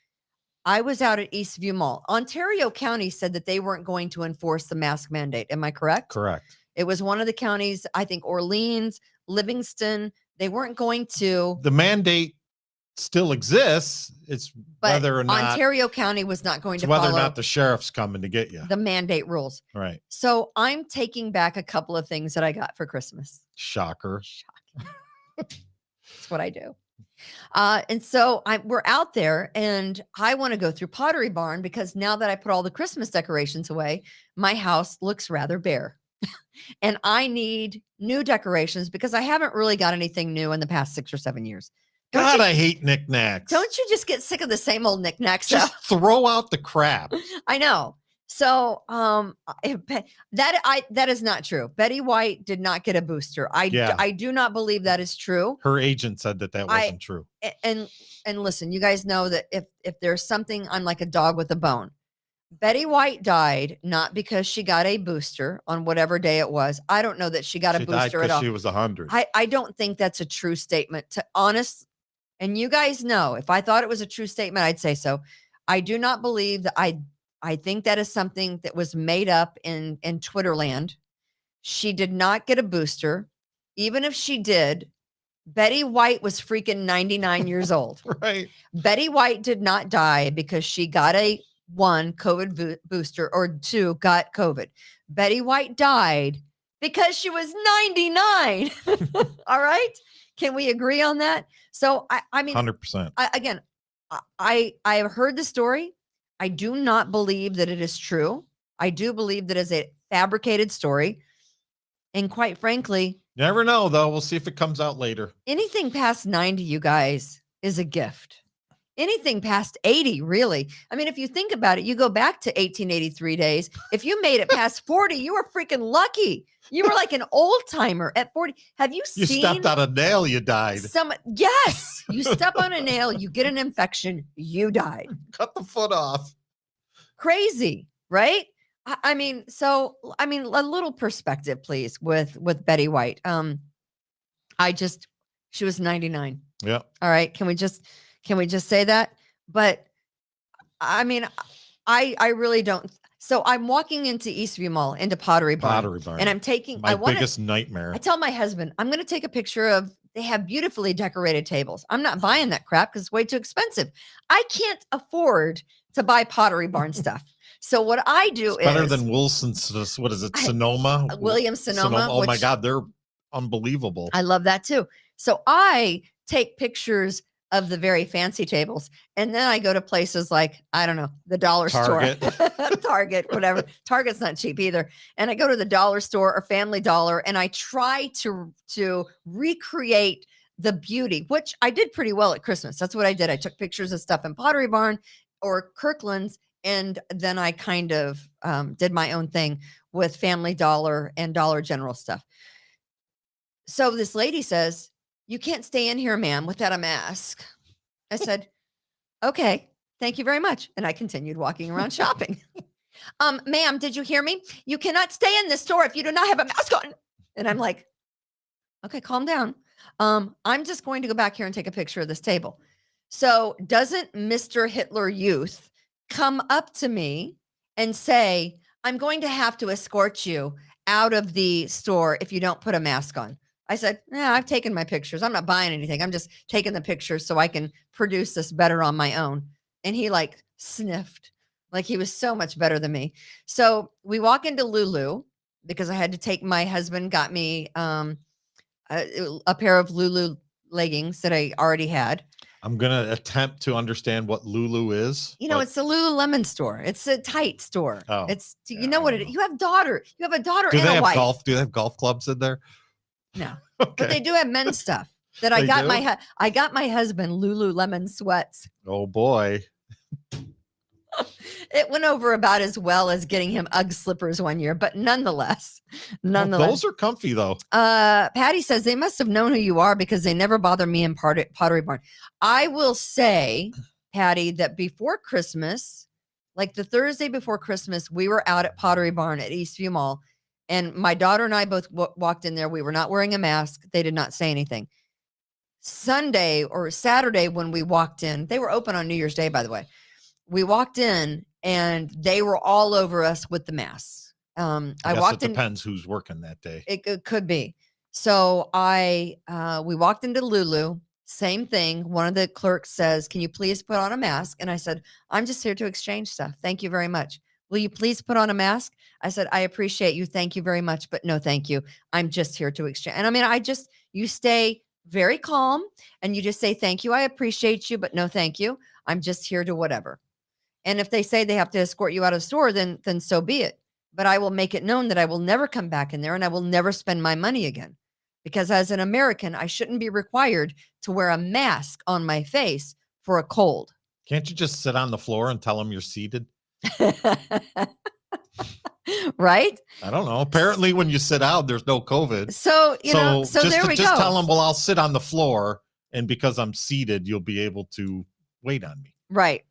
Speaker 2: I was out at Eastview Mall. Ontario County said that they weren't going to enforce the mask mandate. Am I correct?
Speaker 3: Correct.
Speaker 2: It was one of the counties, I think Orleans, Livingston. They weren't going to.
Speaker 3: The mandate still exists. It's whether or not
Speaker 2: Ontario County was not going to
Speaker 3: whether
Speaker 2: follow
Speaker 3: or not the sheriff's coming to get you.
Speaker 2: The mandate rules.
Speaker 3: Right.
Speaker 2: So I'm taking back a couple of things that I got for Christmas.
Speaker 3: Shocker.
Speaker 2: That's what I do. And so we're out there and I want to go through Pottery Barn because now that I put all the Christmas decorations away, my house looks rather bare. And I need new decorations because I haven't really got anything new in the past 6 or 7 years.
Speaker 3: I hate knickknacks.
Speaker 2: Don't you just get sick of the same old knickknacks?
Speaker 3: Just throw out the crap.
Speaker 2: I know. So that is not true. Betty White did not get a booster. I do not believe that is true.
Speaker 3: Her agent said that wasn't true.
Speaker 2: And listen, you guys know that if there's something, I'm like a dog with a bone. Betty White died not because she got a booster on whatever day it was. I don't know that she got a booster at all.
Speaker 3: She was 100.
Speaker 2: I don't think that's a true statement. To honest, and you guys know, if I thought it was a true statement, I'd say so. I do not believe that. I think that is something that was made up in Twitterland. She did not get a booster. Even if she did, Betty White was freaking 99 years old.
Speaker 3: Right.
Speaker 2: Betty White did not die because she got a 1 COVID booster or 2 got COVID. Betty White died because she was 99. All right. Can we agree on that? So I mean,
Speaker 3: 100%.
Speaker 2: I have heard the story. I do not believe that it is true. I do believe that it's a fabricated story. And quite frankly,
Speaker 3: never know though. We'll see if it comes out later.
Speaker 2: Anything past 90, you guys, is a gift. Anything past 80, really. I mean, if you think about it, you go back to 1883 days. If you made it past 40, you were freaking lucky. You were like an old timer at 40. Have you seen?
Speaker 3: You stepped on a nail, you died.
Speaker 2: Yes, you step on a nail, you get an infection, you died.
Speaker 3: Cut the foot off.
Speaker 2: Crazy, right? I mean, a little perspective, please, with Betty White. She was 99.
Speaker 3: Yeah.
Speaker 2: All right. Can we just say that? But I mean, I really don't. So I'm walking into Eastview Mall, into Pottery Barn. And I'm taking
Speaker 3: my biggest nightmare.
Speaker 2: I tell my husband, I'm going to take a picture of, they have beautifully decorated tables. I'm not buying that crap because it's way too expensive. I can't afford to buy Pottery Barn stuff. So what I do is
Speaker 3: better than Wilson's. What is it? Sonoma?
Speaker 2: Williams Sonoma.
Speaker 3: Oh my God. They're unbelievable.
Speaker 2: I love that too. So I take pictures of the very fancy tables. And then I go to places like, I don't know, the dollar
Speaker 3: Target.
Speaker 2: store, Target, whatever. Target's not cheap either. And I go to the dollar store or Family Dollar and I try to recreate the beauty, which I did pretty well at Christmas. That's what I did. I took pictures of stuff in Pottery Barn or Kirkland's. And then I kind of did my own thing with Family Dollar and Dollar General stuff. So this lady says, "You can't stay in here, ma'am, without a mask." I said, "Okay, thank you very much." And I continued walking around shopping. "Ma'am, did you hear me? You cannot stay in this store if you do not have a mask on." And I'm like, "Okay, calm down. I'm just going to go back here and take a picture of this table." So doesn't Mr. Hitler Youth come up to me and say, "I'm going to have to escort you out of the store if you don't put a mask on"? I said, "Yeah, I've taken my pictures. I'm not buying anything. I'm just taking the pictures so I can produce this better on my own." And he like sniffed like he was so much better than me. So we walk into Lulu because I had to take my husband got me a pair of Lulu leggings that I already had.
Speaker 3: I'm going to attempt to understand what Lulu is.
Speaker 2: You know,
Speaker 3: but
Speaker 2: it's the Lululemon store. It's a tight store.
Speaker 3: Oh,
Speaker 2: It's you
Speaker 3: yeah,
Speaker 2: know
Speaker 3: I
Speaker 2: what
Speaker 3: don't
Speaker 2: it is.
Speaker 3: know.
Speaker 2: You have a daughter
Speaker 3: do
Speaker 2: and
Speaker 3: they
Speaker 2: a
Speaker 3: have
Speaker 2: wife.
Speaker 3: golf? Do they have golf clubs in there?
Speaker 2: No.
Speaker 3: Okay.
Speaker 2: But they do have men's stuff that I
Speaker 3: They
Speaker 2: got
Speaker 3: do?
Speaker 2: I got my husband Lululemon sweats.
Speaker 3: Oh boy.
Speaker 2: It went over about as well as getting him Ugg slippers one year, but nonetheless.
Speaker 3: Well, those are comfy though.
Speaker 2: Patty says they must have known who you are because they never bother me in Pottery Barn. I will say, Patty, that before Christmas, like the Thursday before Christmas, we were out at Pottery Barn at Eastview Mall, and my daughter and I both walked in there. We were not wearing a mask. They did not say anything. Sunday or Saturday when we walked in, they were open on New Year's Day, by the way. We walked in and they were all over us with the masks. I
Speaker 3: guess
Speaker 2: walked
Speaker 3: it
Speaker 2: in.
Speaker 3: depends who's working that day.
Speaker 2: It could be. So we walked into Lulu, same thing. One of the clerks says, "Can you please put on a mask?" And I said, "I'm just here to exchange stuff. Thank you very much. Will you please put on a mask?" I said, "I appreciate you. Thank you very much. But no, thank you. I'm just here to exchange." And I mean, you stay very calm and you just say, "Thank you. I appreciate you, but no, thank you. I'm just here to whatever." And if they say they have to escort you out of the store, then so be it. But I will make it known that I will never come back in there and I will never spend my money again. Because as an American, I shouldn't be required to wear a mask on my face for a cold.
Speaker 3: Can't you just sit on the floor and tell them you're seated?
Speaker 2: Right?
Speaker 3: I don't know. Apparently, when you sit out, there's no COVID.
Speaker 2: So, so there we
Speaker 3: just
Speaker 2: go.
Speaker 3: tell them, well, I'll sit on the floor, and because I'm seated, you'll be able to wait on me.
Speaker 2: Right.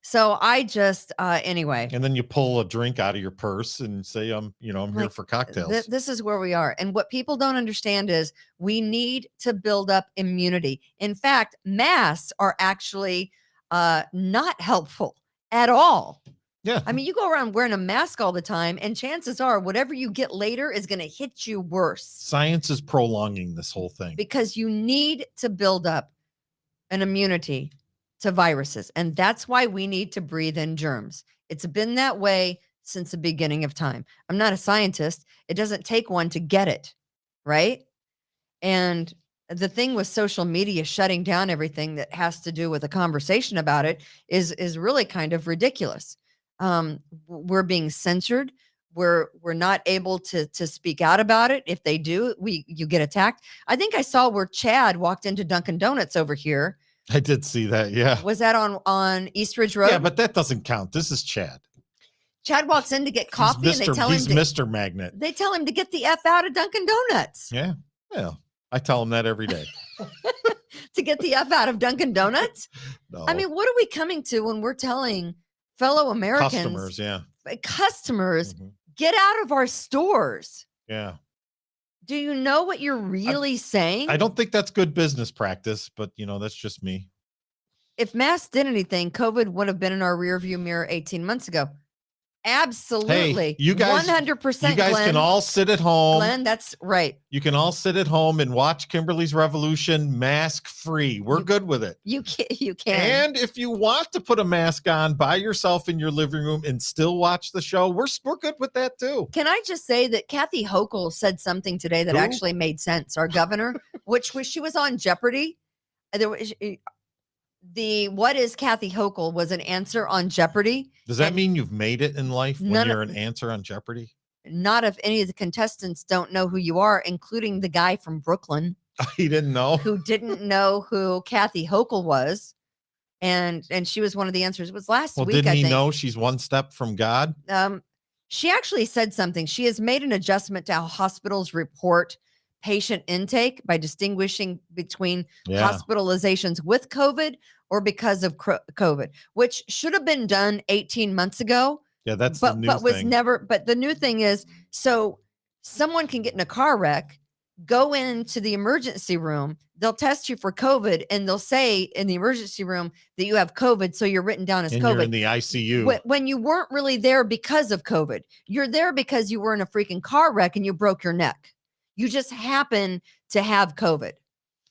Speaker 2: So I just anyway.
Speaker 3: And then you pull a drink out of your purse and say, I'm here
Speaker 2: Like,
Speaker 3: for cocktails.
Speaker 2: This is where we are. And what people don't understand is we need to build up immunity. In fact, masks are actually not helpful at all.
Speaker 3: Yeah.
Speaker 2: I mean, you go around wearing a mask all the time, and chances are whatever you get later is going to hit you worse.
Speaker 3: Science is prolonging this whole thing.
Speaker 2: Because you need to build up an immunity to viruses. And that's why we need to breathe in germs. It's been that way since the beginning of time. I'm not a scientist. It doesn't take one to get it, right? And the thing with social media shutting down everything that has to do with a conversation about it is really kind of ridiculous. We're being censored. We're not able to speak out about it. If they do, you get attacked. I think I saw where Chad walked into Dunkin' Donuts over here.
Speaker 3: I did see that. Yeah.
Speaker 2: Was that on East Ridge Road?
Speaker 3: Yeah, but that doesn't count. This is Chad.
Speaker 2: Chad walks in to get coffee and they tell him
Speaker 3: he's Mr. Magnet.
Speaker 2: They tell him to get the F out of Dunkin' Donuts.
Speaker 3: Yeah. Yeah. I tell him that every day.
Speaker 2: To get the F out of Dunkin' Donuts?
Speaker 3: No.
Speaker 2: I mean, what are we coming to when we're telling fellow Americans,
Speaker 3: customers, yeah.
Speaker 2: Customers,
Speaker 3: Mhm.
Speaker 2: get out of our stores?
Speaker 3: Yeah.
Speaker 2: Do you know what you're really saying?
Speaker 3: I don't think that's good business practice, but that's just me.
Speaker 2: If masks did anything, COVID would have been in our rearview mirror 18 months ago. Absolutely.
Speaker 3: Hey, you guys,
Speaker 2: 100%.
Speaker 3: You guys
Speaker 2: Glenn.
Speaker 3: can all sit at home.
Speaker 2: Glenn, that's right.
Speaker 3: You can all sit at home and watch Kimberly's Revolution mask free. We're good with it.
Speaker 2: You can.
Speaker 3: And if you want to put a mask on by yourself in your living room and still watch the show, we're good with that too.
Speaker 2: Can I just say that Kathy Hochul said something today that
Speaker 3: Who?
Speaker 2: actually made sense? Our governor, she was on Jeopardy. there was the What is Kathy Hochul was an answer on Jeopardy.
Speaker 3: Does that
Speaker 2: and
Speaker 3: mean you've made it in life when
Speaker 2: none of-
Speaker 3: you're an answer on Jeopardy?
Speaker 2: Not if any of the contestants don't know who you are, including the guy from Brooklyn
Speaker 3: He didn't know.
Speaker 2: who didn't know who Kathy Hochul was. And she was one of the answers. It was last
Speaker 3: Well,
Speaker 2: week,
Speaker 3: didn't
Speaker 2: I
Speaker 3: he
Speaker 2: think.
Speaker 3: know she's one step from God?
Speaker 2: She actually said something. She has made an adjustment to how hospitals report patient intake by distinguishing between
Speaker 3: Yeah.
Speaker 2: hospitalizations with COVID or because of COVID, which should have been done 18 months ago.
Speaker 3: Yeah, that's the new
Speaker 2: but was
Speaker 3: thing.
Speaker 2: never. But the new thing is, so someone can get in a car wreck, go into the emergency room, they'll test you for COVID, and they'll say in the emergency room that you have COVID, so you're written down as
Speaker 3: and
Speaker 2: COVID.
Speaker 3: you're in the ICU.
Speaker 2: When you weren't really there because of COVID, you're there because you were in a freaking car wreck and you broke your neck. You just happen to have COVID.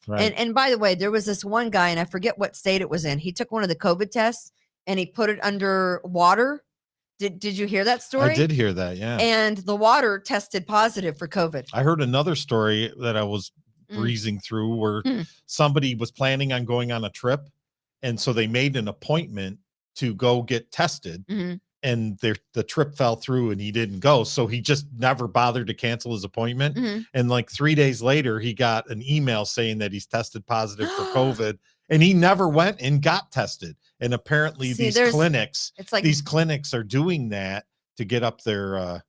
Speaker 3: Right.
Speaker 2: And by the way, there was this one guy, and I forget what state it was in. He took one of the COVID tests and he put it under water. Did you hear that story?
Speaker 3: I did hear that, yeah.
Speaker 2: And the water tested positive for COVID.
Speaker 3: I heard another story that I was breezing through where somebody was planning on going on a trip. And so they made an appointment to go get tested. And the trip fell through and he didn't go. So he just never bothered to cancel his appointment. And like 3 days later, he got an email saying that he's tested positive for COVID. And he never went and got tested. And apparently these clinics are doing that to get up their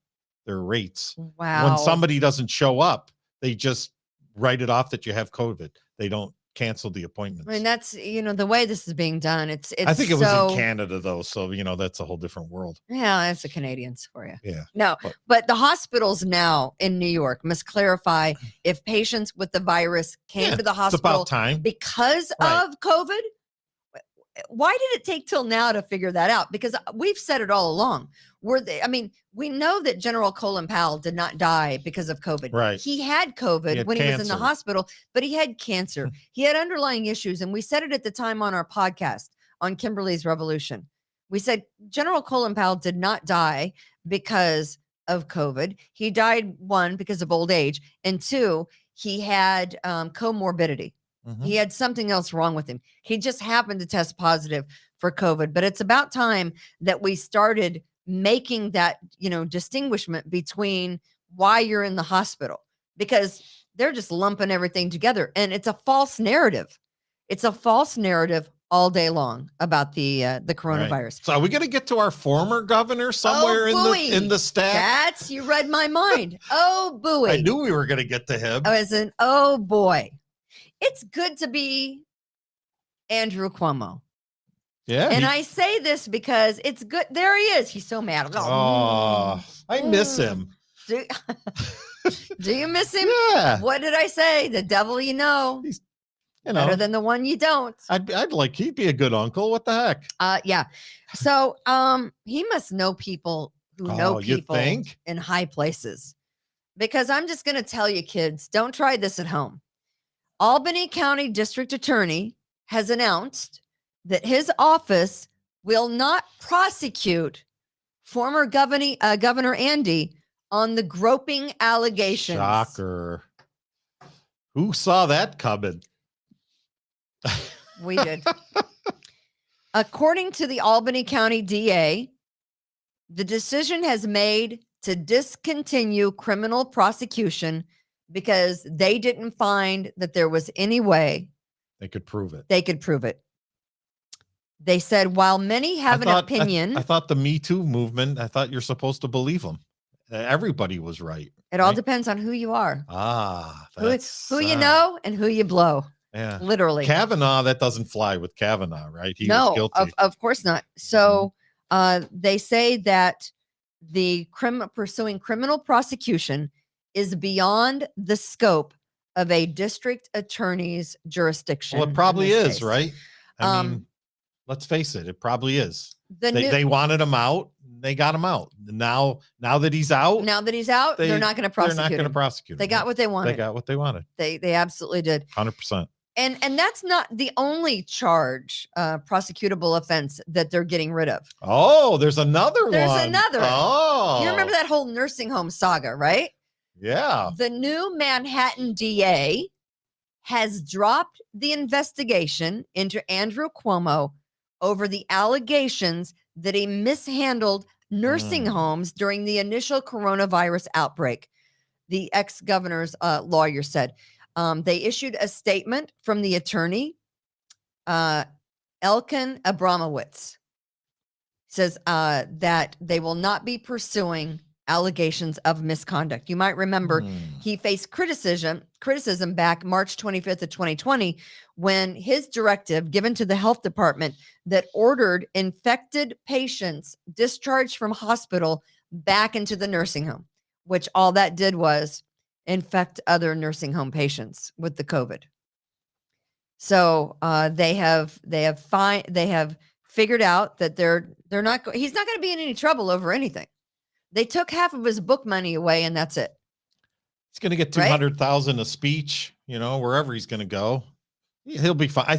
Speaker 3: rates.
Speaker 2: Wow.
Speaker 3: When somebody doesn't show up, they just write it off that you have COVID. They don't cancel the appointments.
Speaker 2: I mean, that's, the way this is being done. It's
Speaker 3: I think it was in Canada though. So, that's a whole different world.
Speaker 2: Yeah, that's the Canadians for you.
Speaker 3: Yeah.
Speaker 2: No, but the hospitals now in New York must clarify if patients with the virus came to the hospital
Speaker 3: it's about time.
Speaker 2: because of COVID. Why did it take till now to figure that out? Because we've said it all along. We know that General Colin Powell did not die because of COVID.
Speaker 3: Right.
Speaker 2: He had COVID when he was in the hospital, but he had cancer. He had underlying issues. And we said it at the time on our podcast on Kimberly's Revolution. We said General Colin Powell did not die because of COVID. He died, 1, because of old age, and 2, he had comorbidity. He had something else wrong with him. He just happened to test positive for COVID. But it's about time that we started making that, distinguishment between why you're in the hospital, because they're just lumping everything together. And it's a false narrative. It's a false narrative all day long about the coronavirus. Right.
Speaker 3: So are we going to get to our former governor somewhere in the stack?
Speaker 2: You read my mind. Oh, Buoy.
Speaker 3: I knew we were going to get to him.
Speaker 2: Oh boy. It's good to be Andrew Cuomo.
Speaker 3: Yeah.
Speaker 2: And I say this because it's good. There he is. He's so mad.
Speaker 3: Oh, I miss him.
Speaker 2: Do you miss him?
Speaker 3: Yeah.
Speaker 2: What did I say? The devil
Speaker 3: He's
Speaker 2: better than the one you don't.
Speaker 3: He'd be a good uncle. What the heck?
Speaker 2: Yeah. So he must know people who know people in high places. Because I'm just going to tell you, kids, don't try this at home. Albany County District Attorney has announced that his office will not prosecute former Governor Andy on the groping allegations.
Speaker 3: Shocker. Who saw that coming?
Speaker 2: We did. According to the Albany County DA, the decision has made to discontinue criminal prosecution because they didn't find that there was any way
Speaker 3: they could prove it.
Speaker 2: They said, while many have an opinion.
Speaker 3: I thought the Me Too movement, I thought you're supposed to believe them. Everybody was right.
Speaker 2: It all depends on who you are.
Speaker 3: Who
Speaker 2: you know and who you blow.
Speaker 3: Yeah.
Speaker 2: Literally.
Speaker 3: Kavanaugh, that doesn't fly with Kavanaugh, right? He was guilty.
Speaker 2: Of course not. So they say that the pursuing criminal prosecution is beyond the scope of a district attorney's jurisdiction.
Speaker 3: Well, it probably is, right? I mean, let's face it, it probably is. They wanted him out. They got him out. Now that he's out.
Speaker 2: They're not going to prosecute him. They got what they wanted. They absolutely did.
Speaker 3: 100%.
Speaker 2: And that's not the only charge, prosecutable offense that they're getting rid of.
Speaker 3: Oh, there's another one. Oh.
Speaker 2: You remember that whole nursing home saga, right?
Speaker 3: Yeah.
Speaker 2: The new Manhattan DA has dropped the investigation into Andrew Cuomo over the allegations that he mishandled nursing homes during the initial coronavirus outbreak. The ex-governor's lawyer said they issued a statement from the attorney, Elkin Abramowitz. Says that they will not be pursuing allegations of misconduct. You might remember he faced criticism back March 25th of 2020 when his directive given to the health department that ordered infected patients discharged from hospital back into the nursing home, which all that did was infect other nursing home patients with the COVID. So they have figured out that he's not going to be in any trouble over anything. They took half of his book money away and that's it.
Speaker 3: He's going to get 200,000 a speech, wherever he's going to go. He'll be fine. I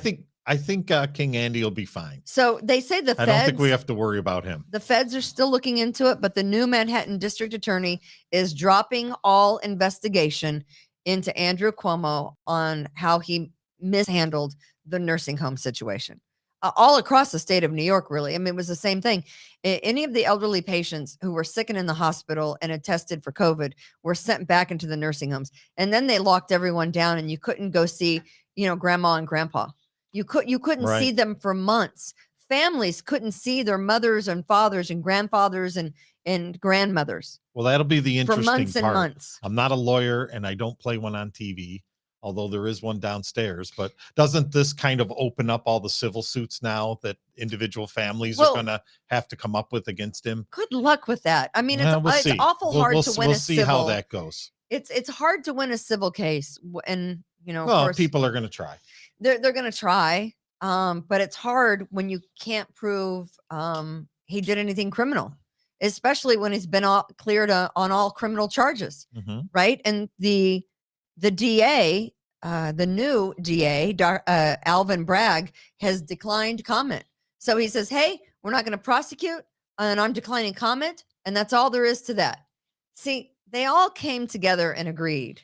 Speaker 3: think King Andy will be fine.
Speaker 2: So they say I
Speaker 3: don't think we have to worry about him.
Speaker 2: The feds are still looking into it, but the new Manhattan district attorney is dropping all investigation into Andrew Cuomo on how he mishandled the nursing home situation. All across the state of New York, really. I mean, it was the same thing. Any of the elderly patients who were sick and in the hospital and had tested for COVID were sent back into the nursing homes. And then they locked everyone down and you couldn't go see, grandma and grandpa. You couldn't see them for months. Families couldn't see their mothers and fathers and grandfathers and grandmothers.
Speaker 3: Well, that'll be the interesting
Speaker 2: for months
Speaker 3: part.
Speaker 2: And months.
Speaker 3: I'm not a lawyer and I don't play one on TV. Although there is one downstairs, but doesn't this kind of open up all the civil suits now that individual families are going to have to come up with against him?
Speaker 2: Good luck with that. I mean, it's awful hard to win a civil.
Speaker 3: We'll see how that goes.
Speaker 2: It's hard to win a civil case, and of course,
Speaker 3: people are going to try.
Speaker 2: They're going to try, but it's hard when you can't prove he did anything criminal, especially when he's been cleared on all criminal charges, right? And the DA, the new DA, Alvin Bragg, has declined comment. So he says, hey, we're not going to prosecute and I'm declining comment. And that's all there is to that. See, they all came together and agreed.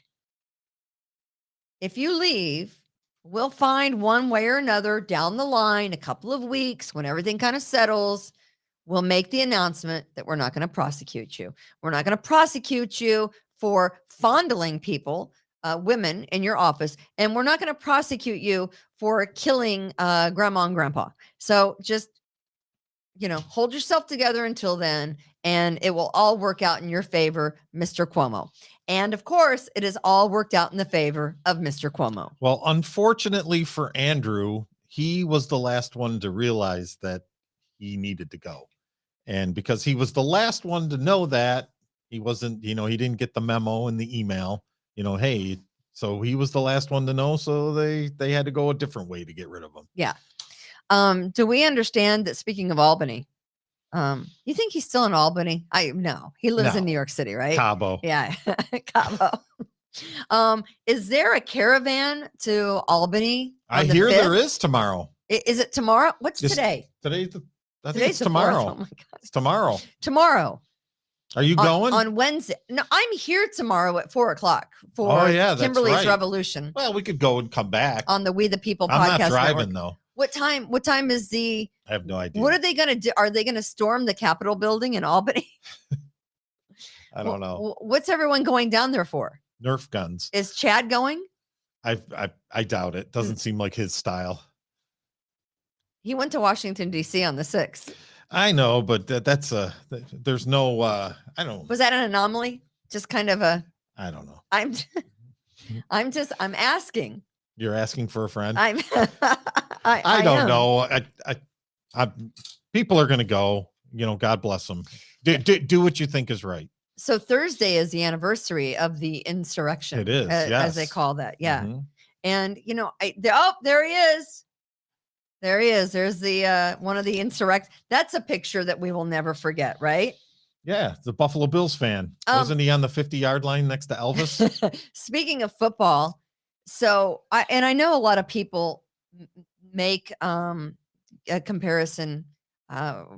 Speaker 2: If you leave, we'll find one way or another down the line, a couple of weeks when everything kind of settles, we'll make the announcement that we're not going to prosecute you. We're not going to prosecute you for fondling people, women in your office, and we're not going to prosecute you for killing grandma and grandpa. So just, hold yourself together until then, and it will all work out in your favor, Mr. Cuomo. And of course, it is all worked out in the favor of Mr. Cuomo.
Speaker 3: Well, unfortunately for Andrew, he was the last one to realize that he needed to go. And because he was the last one to know that, he wasn't, he didn't get the memo and the email, hey, so he was the last one to know. So they had to go a different way to get rid of him.
Speaker 2: Yeah. Do we understand that, speaking of Albany, you think he's still in Albany? No, he lives in New York City, right?
Speaker 3: Cabo.
Speaker 2: Yeah. Cabo. Is there a caravan to Albany?
Speaker 3: I hear
Speaker 2: 5th?
Speaker 3: There is tomorrow.
Speaker 2: Is it tomorrow? What's today?
Speaker 3: I think
Speaker 2: Today's
Speaker 3: it's tomorrow.
Speaker 2: Oh my God.
Speaker 3: It's tomorrow.
Speaker 2: Tomorrow.
Speaker 3: Are you going?
Speaker 2: On Wednesday? No, I'm here tomorrow at 4:00 for Kimberly's Revolution.
Speaker 3: Well, we could go and come back
Speaker 2: on the We the People podcast.
Speaker 3: I'm not driving
Speaker 2: network.
Speaker 3: though.
Speaker 2: What time is the?
Speaker 3: I have no idea.
Speaker 2: What are they going to do? Are they going to storm the Capitol building in Albany?
Speaker 3: I don't know.
Speaker 2: What's everyone going down there for?
Speaker 3: Nerf guns.
Speaker 2: Is Chad going?
Speaker 3: I doubt it. Doesn't seem like his style.
Speaker 2: He went to Washington D.C. on the 6th.
Speaker 3: I know, but there's no, I don't.
Speaker 2: Was that an anomaly? Just kind of
Speaker 3: I don't know.
Speaker 2: I'm asking.
Speaker 3: You're asking for a friend?
Speaker 2: I
Speaker 3: don't know. People are going to go, God bless them. Do what you think is right.
Speaker 2: So Thursday is the anniversary of the insurrection.
Speaker 3: It is,
Speaker 2: as they call that. Yeah.
Speaker 3: Mm-hmm.
Speaker 2: And, there he is. There he is. There's the one of the insurrect. That's a picture that we will never forget, right?
Speaker 3: Yeah, the Buffalo Bills fan. Wasn't he on the 50-yard line next to Elvis?
Speaker 2: Speaking of football, so I know a lot of people make a comparison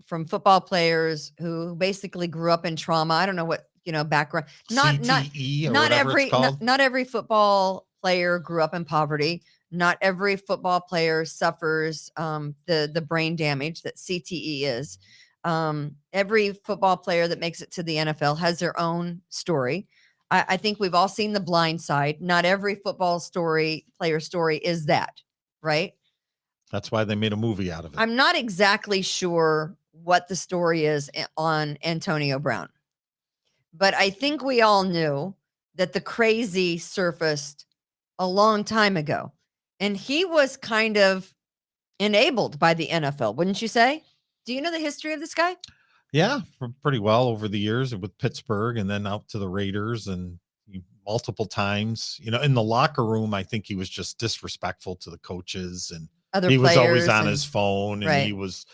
Speaker 2: from football players who basically grew up in trauma. I don't know what background. Not
Speaker 3: CTE
Speaker 2: not every football player grew up in poverty. Not every football player suffers the brain damage that CTE is. Every football player that makes it to the NFL has their own story. I think we've all seen The Blind Side. Not every football player story is that, right?
Speaker 3: That's why they made a movie out of it.
Speaker 2: I'm not exactly sure what the story is on Antonio Brown, but I think we all knew that the crazy surfaced a long time ago, and he was kind of enabled by the NFL, wouldn't you say? Do you know the history of this guy?
Speaker 3: Yeah, pretty well over the years with Pittsburgh and then out to the Raiders and multiple times. In the locker room, I think he was just disrespectful to the coaches and
Speaker 2: Other
Speaker 3: he was always
Speaker 2: players
Speaker 3: on
Speaker 2: and-
Speaker 3: his phone and
Speaker 2: right.
Speaker 3: he was,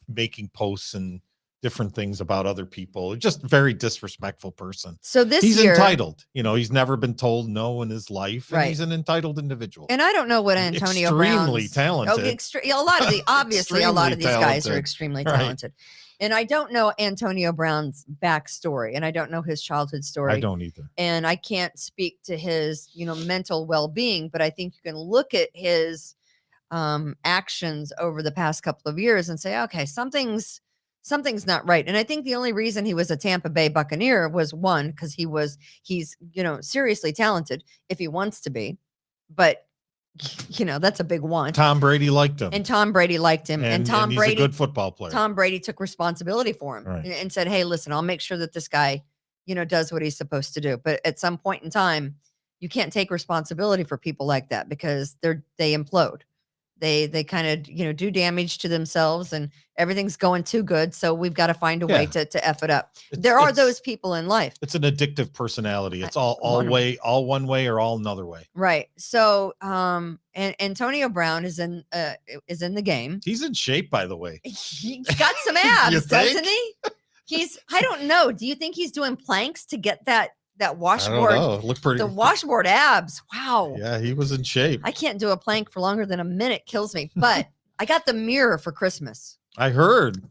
Speaker 3: making posts and different things about other people. Just very disrespectful person.
Speaker 2: So
Speaker 3: He's
Speaker 2: year,
Speaker 3: entitled. He's never been told no in his life, and
Speaker 2: Right.
Speaker 3: he's an entitled individual.
Speaker 2: and I don't know what Antonio
Speaker 3: Extremely
Speaker 2: Brown's
Speaker 3: talented.
Speaker 2: A lot of the obviously a lot of these
Speaker 3: Extremely
Speaker 2: guys are
Speaker 3: talented.
Speaker 2: extremely
Speaker 3: Right.
Speaker 2: talented, and I don't know Antonio Brown's backstory, and I don't know his childhood story.
Speaker 3: I don't either.
Speaker 2: And I can't speak to his mental well-being, but I think you can look at his actions over the past couple of years and say, okay, something's not right. And I think the only reason he was a Tampa Bay Buccaneer was one, because he's seriously talented if he wants to be, but that's a big want.
Speaker 3: Tom Brady liked him,
Speaker 2: And Tom Brady liked him, and Tom
Speaker 3: he's
Speaker 2: Brady,
Speaker 3: a good football player.
Speaker 2: Tom Brady took responsibility for him,
Speaker 3: Right.
Speaker 2: and said, hey, listen, I'll make sure that this guy does what he's supposed to do. But at some point in time, you can't take responsibility for people like that, because they implode. They kind of do damage to themselves, and everything's going too good. So we've got to find a way to F it up. There are those people in life.
Speaker 3: It's an addictive personality. It's all one way or all another way.
Speaker 2: Right. So and Antonio Brown is in the game.
Speaker 3: He's in shape, by the way.
Speaker 2: He's got some abs,
Speaker 3: You think?
Speaker 2: doesn't he? I don't know. Do you think he's doing planks to get that washboard?
Speaker 3: I don't know. Look pretty.
Speaker 2: The washboard abs. Wow.
Speaker 3: Yeah, he was in shape.
Speaker 2: I can't do a plank for longer than a minute. Kills me. But I got the mirror for Christmas.
Speaker 3: I heard.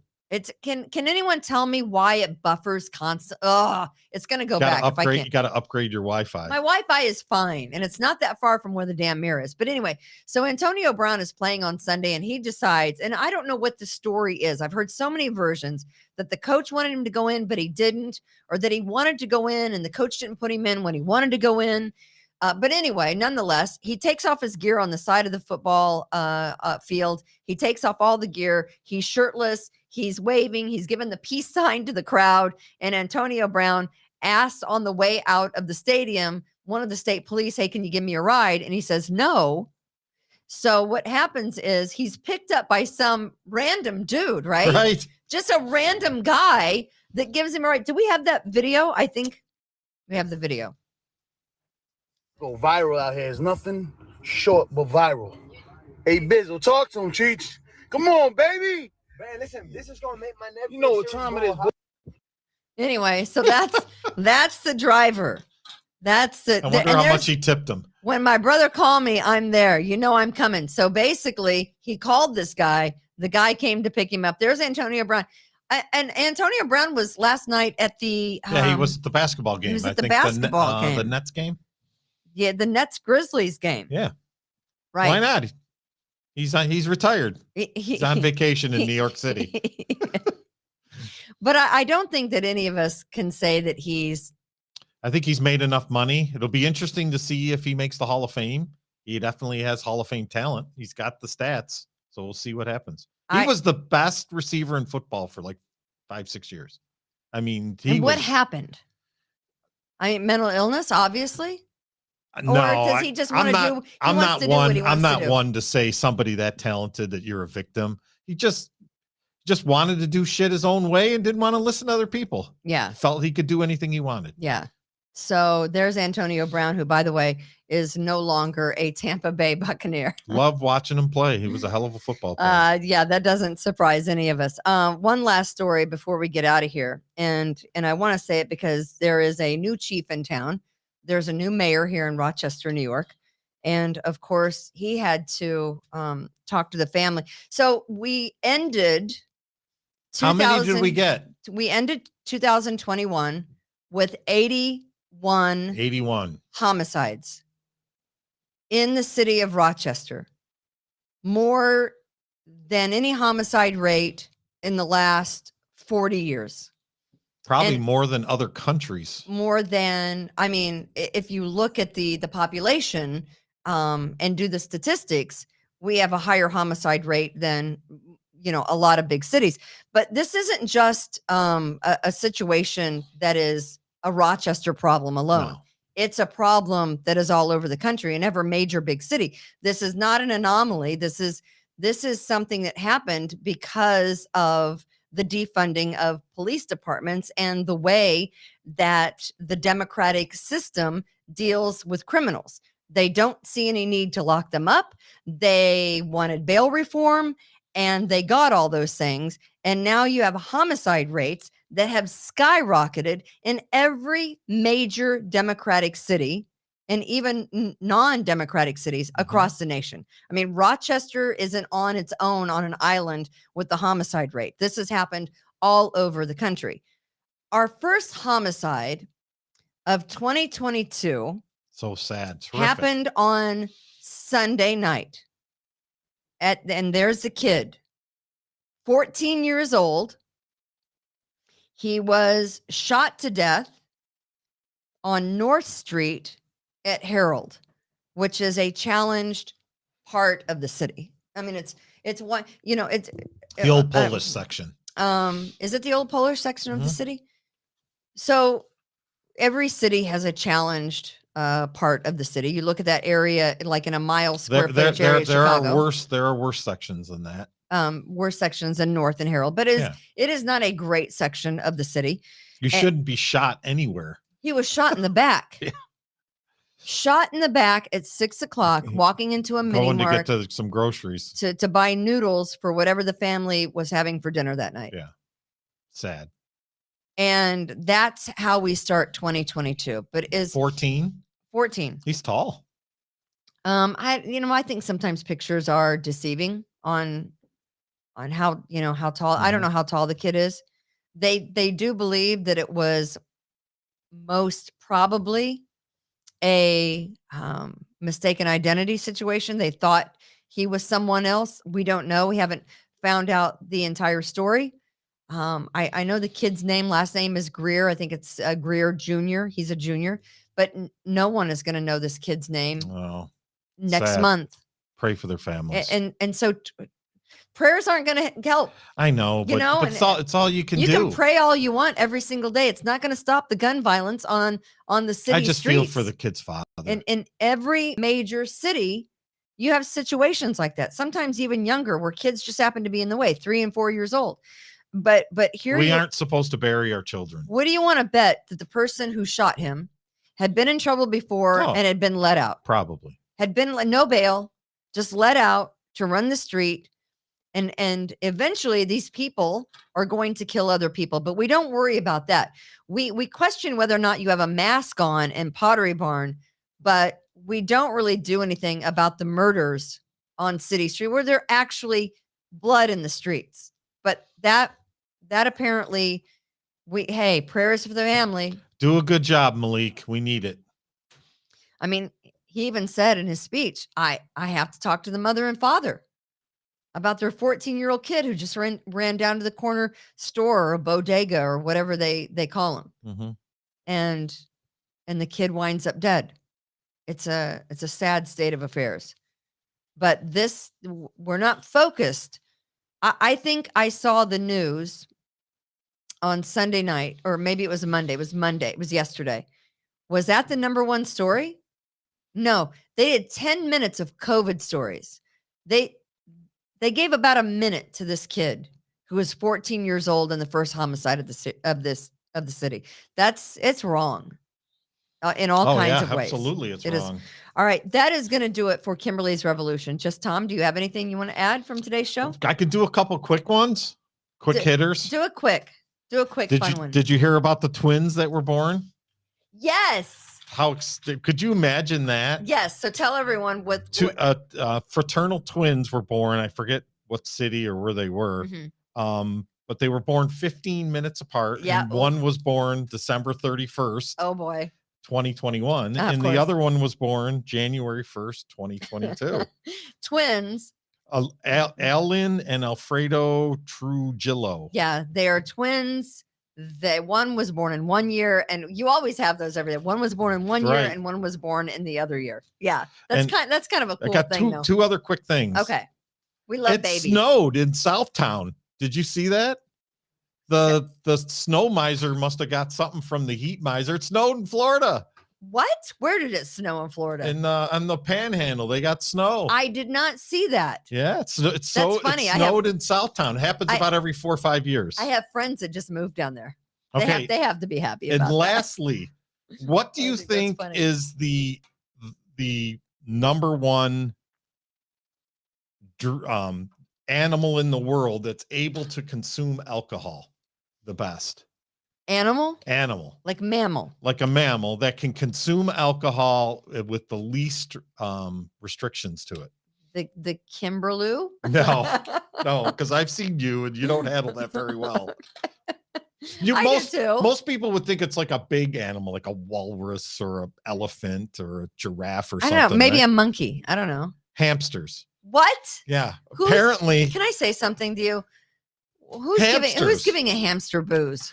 Speaker 2: Can anyone tell me why it buffers constant? Oh, it's gonna go back if I can't.
Speaker 3: You got to upgrade your Wi-Fi.
Speaker 2: My Wi-Fi is fine, and it's not that far from where the damn mirror is. But anyway, so Antonio Brown is playing on Sunday, and he decides, and I don't know what the story is. I've heard so many versions that the coach wanted him to go in, but he didn't, or that he wanted to go in, and the coach didn't put him in when he wanted to go in. But anyway, nonetheless, he takes off his gear on the side of the football field. He takes off all the gear. He's shirtless. He's waving. He's giving the peace sign to the crowd. And Antonio Brown asked on the way out of the stadium, one of the state police, hey, can you give me a ride? And he says, no. So what happens is he's picked up by some random dude, right?
Speaker 3: Right.
Speaker 2: Just a random guy that gives him a ride. Do we have that video? I think we have the video.
Speaker 5: Go viral out here is nothing short but viral. Hey, Bizzle, talk to him, Cheech. Come on, baby.
Speaker 6: Man, listen, this is gonna make my nephew.
Speaker 5: You know what time it is.
Speaker 2: Anyway, so that's the driver. That's the.
Speaker 3: I wonder how much he tipped him.
Speaker 2: When my brother called me, I'm there. I'm coming. So basically, he called this guy. The guy came to pick him up. There's Antonio Brown. And Antonio Brown was last night at the.
Speaker 3: He was at the basketball game.
Speaker 2: He was at
Speaker 3: I
Speaker 2: the
Speaker 3: think
Speaker 2: basketball game.
Speaker 3: The Nets game.
Speaker 2: Yeah, the Nets Grizzlies game.
Speaker 3: Yeah.
Speaker 2: Right.
Speaker 3: Why not? He's retired. He's on vacation in New York City.
Speaker 2: But I don't think that any of us can say that he's.
Speaker 3: I think he's made enough money. It'll be interesting to see if he makes the Hall of Fame. He definitely has Hall of Fame talent. He's got the stats. So we'll see what happens. He was the best receiver in football for like 5-6 years. I mean, what
Speaker 2: happened? Mental illness, obviously.
Speaker 3: No,
Speaker 2: or does he just want to do?
Speaker 3: I'm not one to say somebody that talented that you're a victim. He just wanted to do shit his own way and didn't want to listen to other people.
Speaker 2: Yeah,
Speaker 3: felt he could do anything he wanted.
Speaker 2: Yeah. So there's Antonio Brown, who, by the way, is no longer a Tampa Bay Buccaneer.
Speaker 3: Love watching him play. He was a hell of a football player.
Speaker 2: Yeah, that doesn't surprise any of us. One last story before we get out of here, and I want to say it because there is a new chief in town. There's a new mayor here in Rochester, New York. And of course, he had to talk to the family. So we ended.
Speaker 3: How many did we get?
Speaker 2: We ended 2021 with 81
Speaker 3: 81
Speaker 2: homicides. in the city of Rochester, more than any homicide rate in the last 40 years.
Speaker 3: Probably
Speaker 2: And
Speaker 3: more than other countries.
Speaker 2: more than, I mean, if you look at the population and do the statistics, we have a higher homicide rate than, you know, a lot of big cities. But this isn't just a situation that is a Rochester problem alone.
Speaker 3: No.
Speaker 2: It's a problem that is all over the country in every major big city. This is not an anomaly. This is something that happened because of the defunding of police departments and the way that the democratic system deals with criminals. They don't see any need to lock them up. They wanted bail reform and they got all those things. And now you have homicide rates that have skyrocketed in every major democratic city and even non-democratic cities across the nation. I mean, Rochester isn't on its own on an island with the homicide rate. This has happened all over the country. Our first homicide of 2022
Speaker 3: So sad. Terrific.
Speaker 2: happened on Sunday night. And there's the kid, 14 years old. He was shot to death on North Street at Herald, which is a challenged part of the city. I mean, it's one, you know, it's
Speaker 3: The old Polish section.
Speaker 2: is it the old Polish section of the
Speaker 3: Mhm.
Speaker 2: city? So every city has a challenged part of the city. You look at that area, like in a mile square footage area of
Speaker 3: There
Speaker 2: Chicago.
Speaker 3: are worse sections than that.
Speaker 2: Worse sections than North and Herald, but it is not a great section of the city.
Speaker 3: You shouldn't be shot anywhere.
Speaker 2: He was shot in the back.
Speaker 3: Yeah.
Speaker 2: Shot in the back at 6 o'clock, walking into a mini
Speaker 3: Going to
Speaker 2: mart
Speaker 3: get to some groceries.
Speaker 2: to buy noodles for whatever the family was having for dinner that night.
Speaker 3: Yeah. Sad.
Speaker 2: And that's how we start 2022. But is
Speaker 3: 14?
Speaker 2: 14.
Speaker 3: He's tall.
Speaker 2: I think sometimes pictures are deceiving on how, how tall. I don't know how tall the kid is. They do believe that it was most probably a mistaken identity situation. They thought he was someone else. We don't know. We haven't found out the entire story. I know the kid's last name is Greer. I think it's Greer Jr. He's a junior, but no one is going to know this kid's name next
Speaker 3: sad.
Speaker 2: month.
Speaker 3: Pray for their families.
Speaker 2: And so prayers aren't going to help.
Speaker 3: I know, but it's all you can do.
Speaker 2: You can pray all you want every single day. It's not going to stop the gun violence on the city
Speaker 3: I just
Speaker 2: streets.
Speaker 3: feel for the kid's father.
Speaker 2: In every major city, you have situations like that. Sometimes even younger, where kids just happen to be in the way, 3 and 4 years old. But here
Speaker 3: we aren't supposed to bury our children.
Speaker 2: What do you want to bet that the person who shot him had been in trouble before and had been let out?
Speaker 3: Probably.
Speaker 2: Had been no bail, just let out to run the street. And eventually these people are going to kill other people, but we don't worry about that. We question whether or not you have a mask on in Pottery Barn, but we don't really do anything about the murders on City Street where there actually blood in the streets. But that apparently prayers for the family.
Speaker 3: Do a good job, Malik. We need it.
Speaker 2: I mean, he even said in his speech, I have to talk to the mother and father about their 14-year-old kid who just ran down to the corner store or a bodega or whatever they call them.
Speaker 3: Mm-hmm.
Speaker 2: And the kid winds up dead. It's a sad state of affairs. But we're not focused. I think I saw the news on Sunday night, or maybe it was a Monday. It was Monday. It was yesterday. Was that the number one story? No, they did 10 minutes of COVID stories. They gave about a minute to this kid who was 14 years old in the first homicide of the city. It's wrong in all kinds of ways.
Speaker 3: Absolutely, it's wrong.
Speaker 2: All right, that is going to do it for Kimberly's Revolution. Just Tom, do you have anything you want to add from today's show?
Speaker 3: I could do a couple quick ones, hitters.
Speaker 2: Do a quick fun one.
Speaker 3: Did you hear about the twins that were born?
Speaker 2: Yes.
Speaker 3: Could you imagine that?
Speaker 2: Yes. So tell everyone what
Speaker 3: fraternal twins were born. I forget what city or where they were.
Speaker 2: Mm-hmm.
Speaker 3: But they were born 15 minutes apart.
Speaker 2: Yeah.
Speaker 3: And one was born December 31st.
Speaker 2: Oh boy.
Speaker 3: 2021,
Speaker 2: Ah, of
Speaker 3: and
Speaker 2: course.
Speaker 3: the other one was born January 1st, 2022.
Speaker 2: Twins.
Speaker 3: Alan and Alfredo Trujillo.
Speaker 2: Yeah, they are twins. One was born in 1 year, and you always have those every day. One was born in 1 year,
Speaker 3: Right.
Speaker 2: and one was born in the other year. Yeah,
Speaker 3: And
Speaker 2: that's kind of a
Speaker 3: I
Speaker 2: cool
Speaker 3: got
Speaker 2: thing, though.
Speaker 3: two other quick things.
Speaker 2: Okay, we love
Speaker 3: It
Speaker 2: babies.
Speaker 3: snowed in Southtown. Did you see that? The snow miser must have got something from the heat miser. It snowed in Florida.
Speaker 2: What? Where did it snow in Florida?
Speaker 3: And on the Panhandle, they got snow.
Speaker 2: I did not see that.
Speaker 3: Yeah, it's
Speaker 2: That's funny.
Speaker 3: It snowed in Southtown. It happens about every 4 or 5 years.
Speaker 2: I have friends that just moved down there.
Speaker 3: Okay.
Speaker 2: They have to be happy
Speaker 3: And
Speaker 2: about that.
Speaker 3: lastly, what do
Speaker 2: I
Speaker 3: you
Speaker 2: think
Speaker 3: think
Speaker 2: that's funny.
Speaker 3: is the number one animal in the world that's able to consume alcohol the best?
Speaker 2: Animal?
Speaker 3: Like
Speaker 2: Like
Speaker 3: a mammal that can consume alcohol with the least restrictions to it.
Speaker 2: the Kimberly?
Speaker 3: No, because I've seen you and you don't handle that very well.
Speaker 2: I do too.
Speaker 3: Most people would think it's like a big animal, like a walrus or an elephant or a giraffe or
Speaker 2: I
Speaker 3: something.
Speaker 2: don't know. Maybe
Speaker 3: right?
Speaker 2: a monkey. I don't know.
Speaker 3: Hamsters.
Speaker 2: What?
Speaker 3: Yeah.
Speaker 2: Who's-
Speaker 3: Apparently,
Speaker 2: Can I say something to you? Who's giving a hamster booze?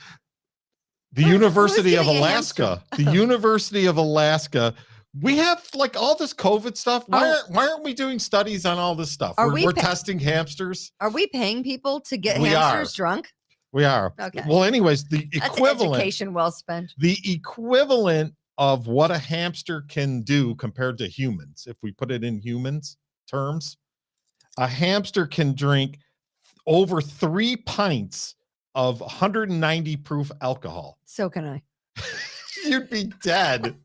Speaker 3: the
Speaker 2: who's
Speaker 3: University of
Speaker 2: giving a
Speaker 3: Alaska. The University of Alaska. We have like all this COVID stuff. Why aren't we doing studies on all this stuff? We're testing hamsters.
Speaker 2: Are we paying people to get
Speaker 3: We
Speaker 2: hamsters
Speaker 3: are.
Speaker 2: drunk?
Speaker 3: We are.
Speaker 2: Okay.
Speaker 3: Well, anyways, the
Speaker 2: That's
Speaker 3: equivalent.
Speaker 2: education well spent.
Speaker 3: The equivalent of what a hamster can do compared to humans, if we put it in humans terms, a hamster can drink over 3 pints of 190 proof alcohol.
Speaker 2: So can I.
Speaker 3: You'd be dead.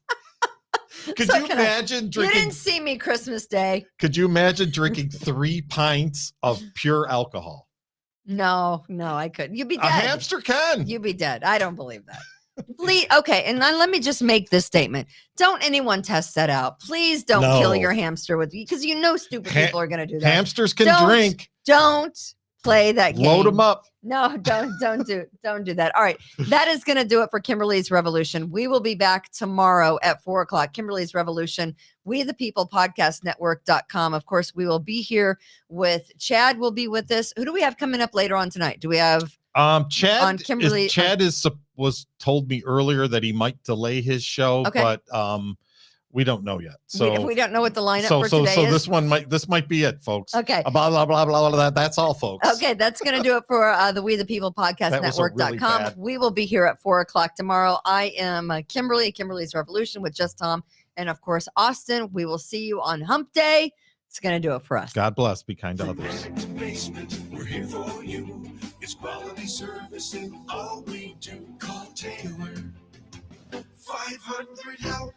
Speaker 3: Could
Speaker 2: So
Speaker 3: you
Speaker 2: can I.
Speaker 3: imagine
Speaker 2: You
Speaker 3: drinking?
Speaker 2: didn't see me Christmas Day.
Speaker 3: Could you imagine drinking 3 pints of pure alcohol?
Speaker 2: No, I couldn't. You'd be dead.
Speaker 3: A hamster can.
Speaker 2: You'd be dead. I don't believe that. Please, okay, and then let me just make this statement. Don't anyone test that out. Please don't kill
Speaker 3: No.
Speaker 2: your hamster with you, because stupid people are going to do that.
Speaker 3: Hamsters can
Speaker 2: Don't
Speaker 3: drink.
Speaker 2: Don't play that game.
Speaker 3: Load them up.
Speaker 2: No, don't do that. All right. That is going to do it for Kimberly's Revolution. We will be back tomorrow at 4:00. Kimberly's Revolution, We the People Podcast Network.com. Of course, we will be here with Chad will be with us. Who do we have coming up later on tonight? Do we have
Speaker 3: Chad
Speaker 2: on Kimberly?
Speaker 3: was told me earlier that he might delay his show,
Speaker 2: Okay.
Speaker 3: but we don't know yet. So
Speaker 2: we don't know what the lineup for today is.
Speaker 3: this might be it, folks.
Speaker 2: Okay.
Speaker 3: Blah blah blah blah blah. That's all, folks.
Speaker 2: Okay, that's going to do it for the We the People Podcast
Speaker 3: That was a really
Speaker 2: Network.com.
Speaker 3: bad-
Speaker 2: We will be here at 4:00 tomorrow. I am Kimberly's Revolution with Just Tom. And of course, Austin. We will see you on Hump Day. It's going to do it for us.
Speaker 3: God bless. Be kind to others.
Speaker 1: The basement, we're here for you. It's quality service in all we do. Call Taylor. 500 help.